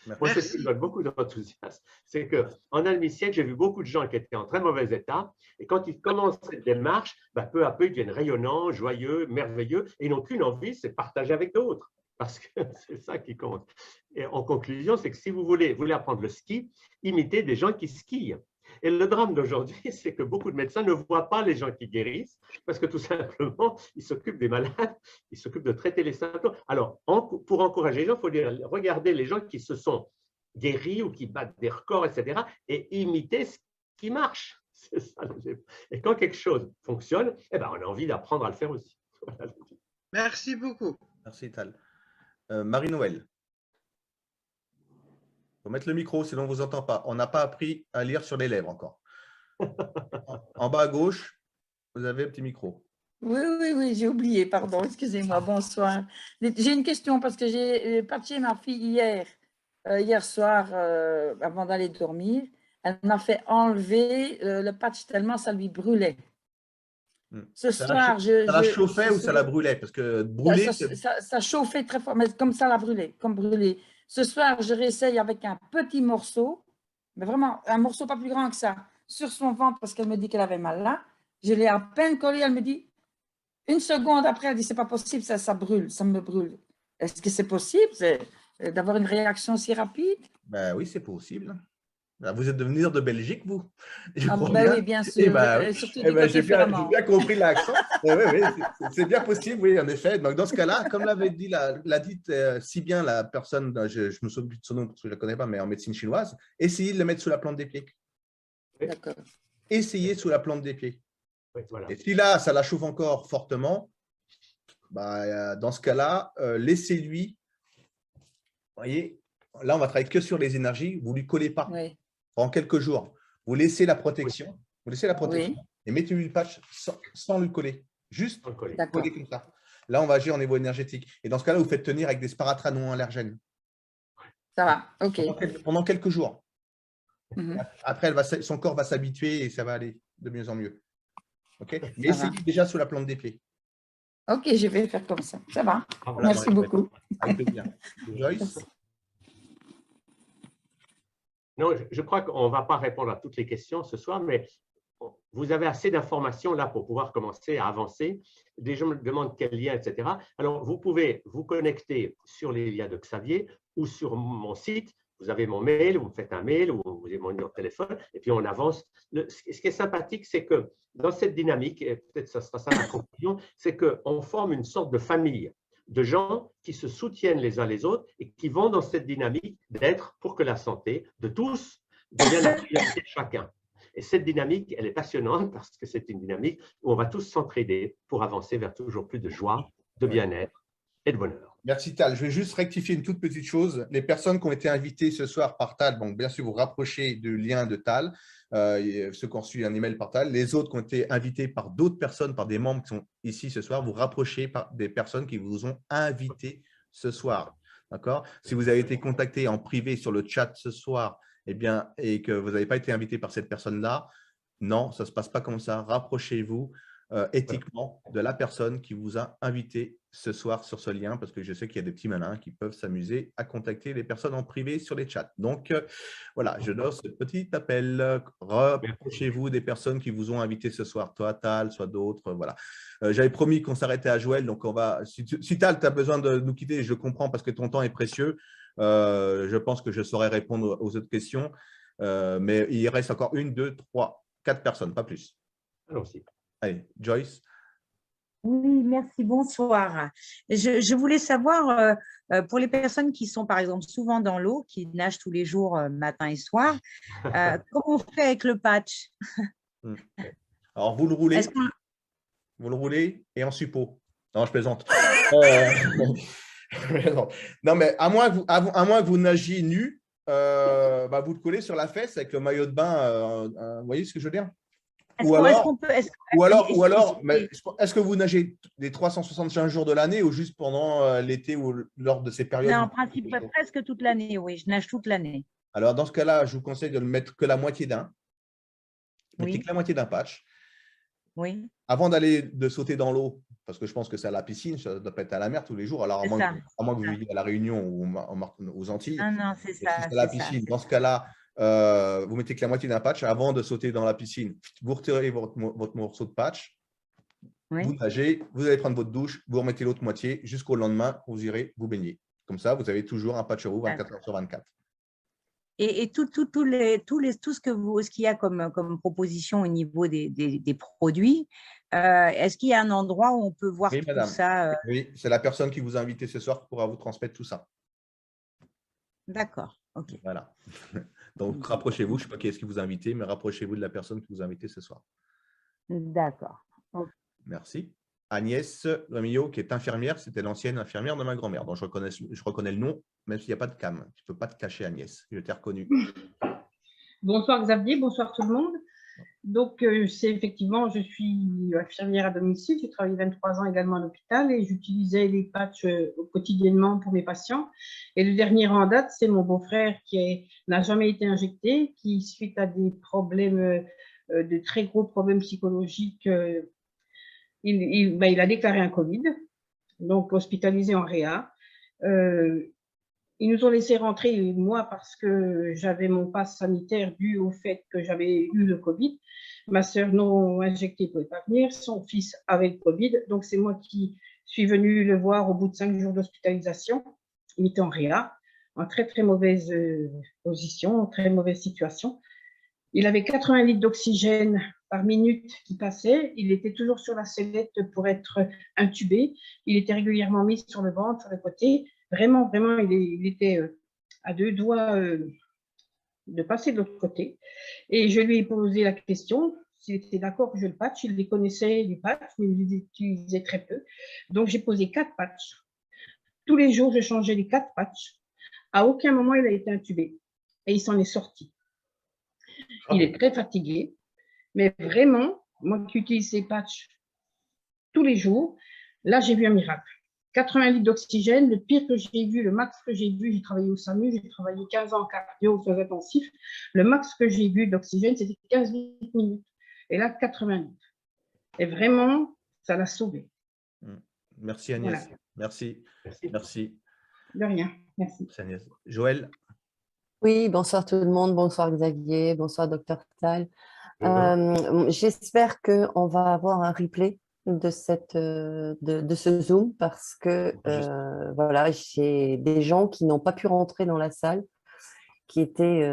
Speaker 2: Moi, c'est ce qui me donne beaucoup d'enthousiasme. C'est qu'en un demi-siècle, j'ai vu beaucoup de gens qui étaient en très mauvais état. Et quand ils commencent cette démarche, peu à peu, ils deviennent rayonnants, joyeux, merveilleux. Et ils n'ont qu'une envie, c'est de partager avec d'autres. Parce que c'est ça qui compte. Et en conclusion, c'est que si vous voulez apprendre le ski, imitez des gens qui skient. Et le drame d'aujourd'hui, c'est que beaucoup de médecins ne voient pas les gens qui guérissent parce que tout simplement, ils s'occupent des malades, ils s'occupent de traiter les symptômes. Alors, pour encourager les gens, il faut dire, regarder les gens qui se sont guéris ou qui battent des records, etc. et imiter ce qui marche. C'est ça. Et quand quelque chose fonctionne, eh ben, on a envie d'apprendre à le faire aussi. Voilà.
Speaker 12: Merci beaucoup.
Speaker 1: Merci, Tal. Marie-Noël. Il faut mettre le micro, sinon on ne vous entend pas. On n'a pas appris à lire sur les lèvres encore. En bas à gauche, vous avez un petit micro.
Speaker 13: Oui, j'ai oublié, pardon, excusez-moi, bonsoir. J'ai une question parce que j'ai patché ma fille hier soir, avant d'aller dormir. Elle m'a fait enlever le patch tellement ça lui brûlait. Ce soir,
Speaker 1: ça la chauffait ou ça la brûlait? Parce que brûler,
Speaker 13: ça chauffait très fort, mais comme ça la brûlait, comme brûlé. Ce soir, je réessaye avec un petit morceau, mais vraiment un morceau pas plus grand que ça, sur son ventre parce qu'elle me dit qu'elle avait mal là. Je l'ai à peine collé, elle me dit, une seconde après, elle dit, c'est pas possible, ça brûle, ça me brûle. Est-ce que c'est possible d'avoir une réaction si rapide?
Speaker 1: Ben oui, c'est possible. Vous êtes de venir de Belgique, vous?
Speaker 13: Oui, bien sûr.
Speaker 1: J'ai bien compris l'accent. C'est bien possible, oui, en effet. Donc, dans ce cas-là, comme l'a dit si bien la personne, je me souviens plus de son nom parce que je ne la connais pas, mais en médecine chinoise, essayez de le mettre sous la plante des pieds.
Speaker 13: D'accord.
Speaker 1: Essayez sous la plante des pieds.
Speaker 2: Oui, voilà.
Speaker 1: Et si là, ça la chauffe encore fortement, dans ce cas-là, laissez-lui. Vous voyez, là, on va travailler que sur les énergies. Vous ne lui collez pas.
Speaker 13: Oui.
Speaker 1: Pendant quelques jours, vous laissez la protection,
Speaker 13: Oui.
Speaker 1: et mettez-lui le patch sans lui coller, juste
Speaker 2: coller
Speaker 1: comme ça. Là, on va agir en niveau énergétique. Et dans ce cas-là, vous faites tenir avec des sparatraps non allergènes.
Speaker 13: Ça va, ok.
Speaker 1: Pendant quelques jours.
Speaker 13: Mhm.
Speaker 1: Après, son corps va s'habituer et ça va aller de mieux en mieux. Okay, mais essayez déjà sous la plante des pieds.
Speaker 13: Ok, je vais faire comme ça. Ça va.
Speaker 1: Voilà,
Speaker 13: merci beaucoup.
Speaker 1: Avec plaisir. Joyce?
Speaker 2: Non, je crois qu'on ne va pas répondre à toutes les questions ce soir, mais vous avez assez d'informations là pour pouvoir commencer à avancer. Des gens me demandent quel lien, etc. Alors, vous pouvez vous connecter sur les liens de Xavier ou sur mon site. Vous avez mon mail, vous me faites un mail ou vous avez mon numéro de téléphone et puis on avance. Ce qui est sympathique, c'est que dans cette dynamique, et peut-être ce sera ça la conclusion, c'est qu'on forme une sorte de famille de gens qui se soutiennent les uns les autres et qui vont dans cette dynamique d'être pour que la santé de tous devienne la priorité de chacun. Et cette dynamique, elle est passionnante parce que c'est une dynamique où on va tous s'entraider pour avancer vers toujours plus de joie, de bien-être et de bonheur.
Speaker 1: Merci Tal. Je vais juste rectifier une toute petite chose. Les personnes qui ont été invitées ce soir par Tal, bon, bien sûr, vous rapprochez du lien de Tal, ceux qui ont reçu un email par Tal. Les autres qui ont été invités par d'autres personnes, par des membres qui sont ici ce soir, vous rapprochez par des personnes qui vous ont invité ce soir. D'accord? Si vous avez été contacté en privé sur le chat ce soir, et que vous n'avez pas été invité par cette personne-là, non, ça ne se passe pas comme ça. Rapprochez-vous éthiquement de la personne qui vous a invité ce soir sur ce lien, parce que je sais qu'il y a des petits malins qui peuvent s'amuser à contacter les personnes en privé sur les chats. Donc, voilà, je donne ce petit appel. Rapprochez-vous des personnes qui vous ont invité ce soir, toi, Tal, soit d'autres. Voilà. J'avais promis qu'on s'arrêtait à Joël, donc on va… Si Tal, tu as besoin de nous quitter, je comprends parce que ton temps est précieux. Je pense que je saurais répondre aux autres questions, mais il reste encore 1, 2, 3, 4 personnes, pas plus.
Speaker 2: Allons-y.
Speaker 1: Allez, Joyce.
Speaker 14: Oui, merci, bonsoir. Je voulais savoir, pour les personnes qui sont par exemple souvent dans l'eau, qui nagent tous les jours, matin et soir, comment on fait avec le patch?
Speaker 1: Alors, vous le roulez et en suppôt. Non, je plaisante. Non, mais à moins que vous nagiez nu, vous le collez sur la fesse avec le maillot de bain. Vous voyez ce que je veux dire? Ou alors, est-ce que vous nagez les 365 jours de l'année ou juste pendant l'été ou lors de ces périodes?
Speaker 14: Non, en principe, presque toute l'année, oui, je nage toute l'année.
Speaker 1: Alors, dans ce cas-là, je vous conseille de ne mettre que la moitié d'un.
Speaker 14: Oui.
Speaker 1: Que la moitié d'un patch.
Speaker 14: Oui.
Speaker 1: Avant de sauter dans l'eau, parce que je pense que c'est à la piscine, ça ne doit pas être à la mer tous les jours. Alors, à moins que vous viviez à La Réunion ou aux Antilles.
Speaker 14: Non, c'est ça.
Speaker 1: C'est la piscine. Dans ce cas-là, vous mettez que la moitié d'un patch. Avant de sauter dans la piscine, vous retirez votre morceau de patch, vous nagez, vous allez prendre votre douche, vous remettez l'autre moitié jusqu'au lendemain, vous irez vous baigner. Comme ça, vous avez toujours un patch rouge 24 heures sur 24.
Speaker 14: Et tout ce qu'il y a comme proposition au niveau des produits, est-ce qu'il y a un endroit où on peut voir
Speaker 1: Oui,
Speaker 14: tout
Speaker 1: madame.
Speaker 14: ça
Speaker 1: Oui, c'est la personne qui vous a invité ce soir qui pourra vous transmettre tout ça.
Speaker 14: D'accord, ok.
Speaker 1: Voilà. Donc, rapprochez-vous. Je ne sais pas qui est-ce qui vous a invité, mais rapprochez-vous de la personne qui vous a invité ce soir.
Speaker 14: D'accord.
Speaker 1: Merci. Agnès Remillot, qui est infirmière, c'était l'ancienne infirmière de ma grand-mère. Donc, je reconnais le nom, même s'il n'y a pas de cam. Tu ne peux pas te cacher, Agnès. Je t'ai reconnue.
Speaker 15: Bonsoir Xavier, bonsoir tout le monde. Donc, c'est effectivement, je suis infirmière à domicile. J'ai travaillé 23 ans également à l'hôpital et j'utilisais les patchs quotidiennement pour mes patients. Et le dernier en date, c'est mon beau-frère qui n'a jamais été injecté, qui, suite à des problèmes, de très gros problèmes psychologiques, il a déclaré un Covid, donc hospitalisé en réa. Ils nous ont laissé rentrer, moi, parce que j'avais mon passe sanitaire dû au fait que j'avais eu le Covid. Ma sœur non injectée ne pouvait pas venir, son fils avait le Covid. Donc, c'est moi qui suis venue le voir au bout de 5 jours d'hospitalisation. Il était en réa, en très, très mauvaise position, en très mauvaise situation. Il avait 80 litres d'oxygène par minute qui passait. Il était toujours sur la sellette pour être intubé. Il était régulièrement mis sur le ventre, sur le côté. Vraiment, vraiment, il était à 2 doigts de passer de l'autre côté. Et je lui ai posé la question s'il était d'accord que je le patch. Il les connaissait, les patchs, mais il les utilisait très peu. Donc, j'ai posé 4 patchs. Tous les jours, je changeais les 4 patchs. À aucun moment, il a été intubé. Et il s'en est sorti. Il est très fatigué. Mais vraiment, moi qui utilise ces patchs tous les jours, là, j'ai vu un miracle. 80 litres d'oxygène, le pire que j'ai vu, le max que j'ai vu, j'ai travaillé au SAMU, j'ai travaillé 15 ans en cardio, aux soins intensifs. Le max que j'ai vu d'oxygène, c'était 15 minutes. Et là, 80 litres. Et vraiment, ça l'a sauvé.
Speaker 1: Merci Agnès.
Speaker 15: Voilà.
Speaker 1: Merci. Merci.
Speaker 15: De rien. Merci.
Speaker 1: Agnès. Joël.
Speaker 16: Oui, bonsoir tout le monde. Bonsoir Xavier. Bonsoir Dr Tal. J'espère qu'on va avoir un replay de ce Zoom parce que voilà, j'ai des gens qui n'ont pas pu rentrer dans la salle, qui étaient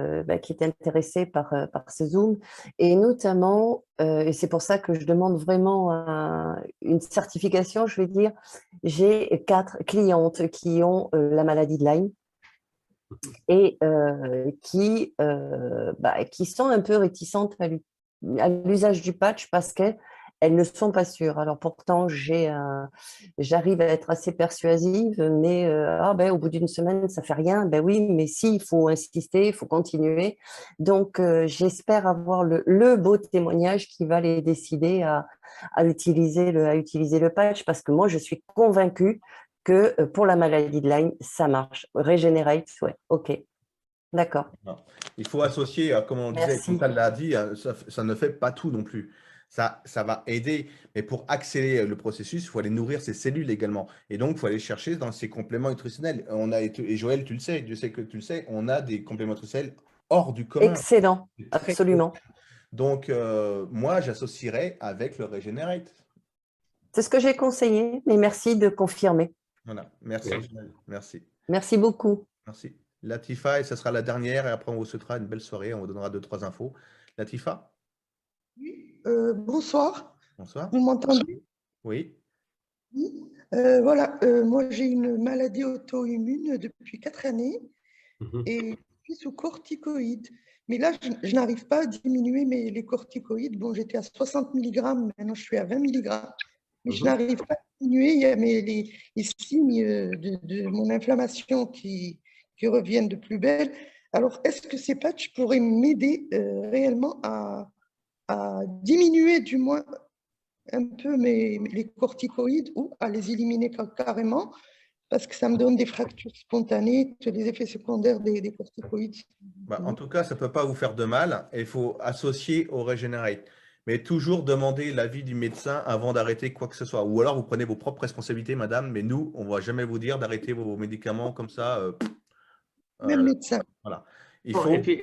Speaker 16: intéressés par ce Zoom, et notamment, et c'est pour ça que je demande vraiment une certification, je vais dire, j'ai 4 clientes qui ont la maladie de Lyme et qui sont un peu réticentes à l'usage du patch parce qu'elles ne sont pas sûres. Alors pourtant, j'arrive à être assez persuasive, mais au bout d'une semaine, ça ne fait rien. Ben oui, mais si, il faut insister, il faut continuer. Donc, j'espère avoir le beau témoignage qui va les décider à utiliser le patch, parce que moi, je suis convaincue que pour la maladie de Lyme, ça marche. Regenerate, ouais, ok. D'accord.
Speaker 1: Il faut associer, comme on disait, comme Tal l'a dit, ça ne fait pas tout non plus. Ça va aider, mais pour accélérer le processus, il faut aller nourrir ses cellules également. Et donc, il faut aller chercher dans ces compléments nutritionnels. Et Joël, tu le sais, je sais que tu le sais, on a des compléments nutritionnels hors du commun.
Speaker 16: Excellent, absolument.
Speaker 1: Donc, moi, j'associerais avec le Regenerate.
Speaker 16: C'est ce que j'ai conseillé, mais merci de confirmer.
Speaker 1: Voilà, merci. Merci.
Speaker 16: Merci beaucoup.
Speaker 1: Merci. Latifa, et ce sera la dernière, et après on vous souhaitera une belle soirée, on vous donnera 2-3 infos. Latifa?
Speaker 17: Oui, bonsoir.
Speaker 1: Bonsoir.
Speaker 17: Vous m'entendez?
Speaker 1: Oui.
Speaker 17: Oui. Voilà, moi j'ai une maladie auto-immune depuis 4 années et je suis sous corticoïdes. Mais là, je n'arrive pas à diminuer les corticoïdes. Bon, j'étais à 60 mg, maintenant je suis à 20 mg. Mais je n'arrive pas à diminuer. Il y a les signes de mon inflammation qui reviennent de plus belle. Alors, est-ce que ces patchs pourraient m'aider réellement à diminuer du moins un peu les corticoïdes ou à les éliminer carrément, parce que ça me donne des fractures spontanées, les effets secondaires des corticoïdes.
Speaker 1: En tout cas, ça ne peut pas vous faire de mal et il faut associer au Regenerate. Mais toujours demander l'avis du médecin avant d'arrêter quoi que ce soit. Ou alors, vous prenez vos propres responsabilités, madame, mais nous, on ne va jamais vous dire d'arrêter vos médicaments comme ça.
Speaker 17: Même médecin.
Speaker 1: Voilà.
Speaker 2: Et puis,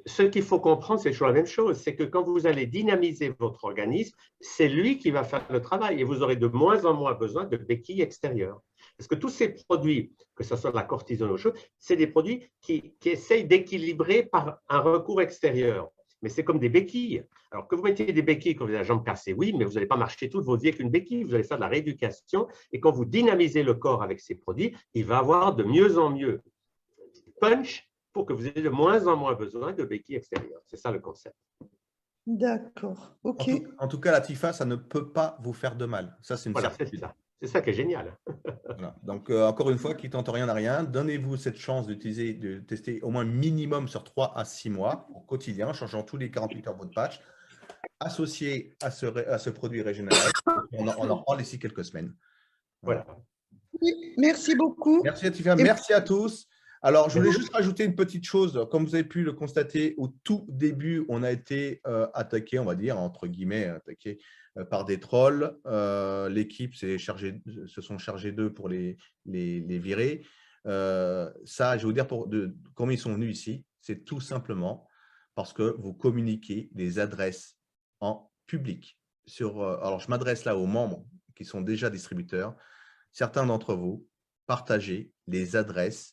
Speaker 2: ce qu'il faut comprendre, c'est toujours la même chose, c'est que quand vous allez dynamiser votre organisme, c'est lui qui va faire le travail et vous aurez de moins en moins besoin de béquilles extérieures. Parce que tous ces produits, que ce soit de la cortisone ou autre chose, c'est des produits qui essayent d'équilibrer par un recours extérieur. Mais c'est comme des béquilles. Alors que vous mettez des béquilles quand vous avez la jambe cassée, oui, mais vous n'allez pas marcher toute votre vie avec une béquille. Vous allez faire de la rééducation. Et quand vous dynamisez le corps avec ces produits, il va avoir de mieux en mieux punch pour que vous ayez de moins en moins besoin de béquilles extérieures. C'est ça le concept.
Speaker 17: D'accord, ok.
Speaker 1: En tout cas, la TIFA, ça ne peut pas vous faire de mal. Ça, c'est une certitude.
Speaker 2: C'est ça qui est génial.
Speaker 1: Voilà. Donc, encore une fois, qui tente rien à rien, donnez-vous cette chance de tester au moins minimum sur 3 à 6 mois au quotidien, changeant tous les 48 heures votre patch, associé à ce produit régénérateur. On en reparle d'ici quelques semaines.
Speaker 2: Voilà.
Speaker 17: Oui, merci beaucoup.
Speaker 1: Merci à TIFA, merci à tous. Alors, je voulais juste rajouter une petite chose. Comme vous avez pu le constater, au tout début, on a été attaqué, on va dire, entre guillemets, attaqué par des trolls. L'équipe se sont chargés d'eux pour les virer. Ça, je vais vous dire comment ils sont venus ici. C'est tout simplement parce que vous communiquez des adresses en public. Alors, je m'adresse là aux membres qui sont déjà distributeurs. Certains d'entre vous, partagez les adresses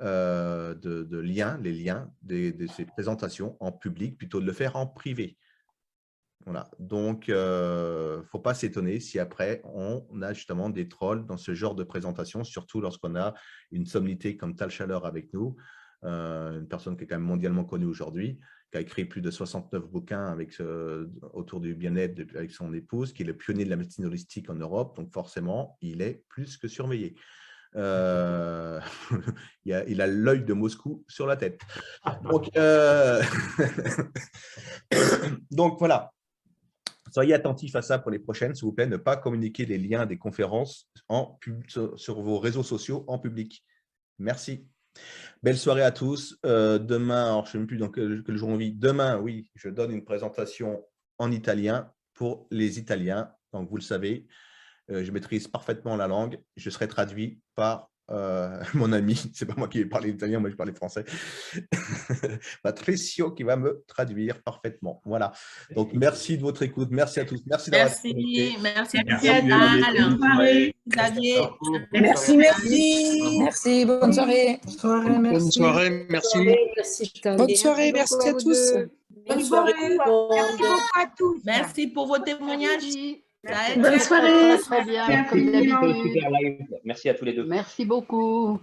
Speaker 1: de liens, les liens de ces présentations en public, plutôt de le faire en privé. Voilà. Donc, il ne faut pas s'étonner si après, on a justement des trolls dans ce genre de présentation, surtout lorsqu'on a une sommité comme Tal Chaleur avec nous, une personne qui est quand même mondialement connue aujourd'hui, qui a écrit plus de 69 bouquins autour du bien-être avec son épouse, qui est le pionnier de la médecine holistique en Europe. Donc, forcément, il est plus que surveillé. Il a l'œil de Moscou sur la tête. Donc voilà. Soyez attentifs à ça pour les prochaines, s'il vous plaît. Ne pas communiquer les liens des conférences sur vos réseaux sociaux en public. Merci. Belle soirée à tous. Demain, alors je ne sais même plus dans quel jour on vit. Demain, oui, je donne une présentation en italien pour les Italiens. Donc, vous le savez, je maîtrise parfaitement la langue. Je serai traduit par mon ami. Ce n'est pas moi qui vais parler italien, moi je parle français. Patricio qui va me traduire parfaitement. Voilà. Donc, merci de votre écoute. Merci à tous. Merci d'avoir
Speaker 18: été. Merci à
Speaker 13: Xavier. Merci. Merci. Bonne soirée.
Speaker 18: Bonne soirée. Merci.
Speaker 13: Bonne soirée. Merci à tous.
Speaker 18: Bonne soirée. Merci beaucoup à tous. Merci pour vos témoignages.
Speaker 19: Bonne soirée.
Speaker 20: Très bien, comme d'habitude. Super live. Merci à tous les deux.
Speaker 19: Merci beaucoup.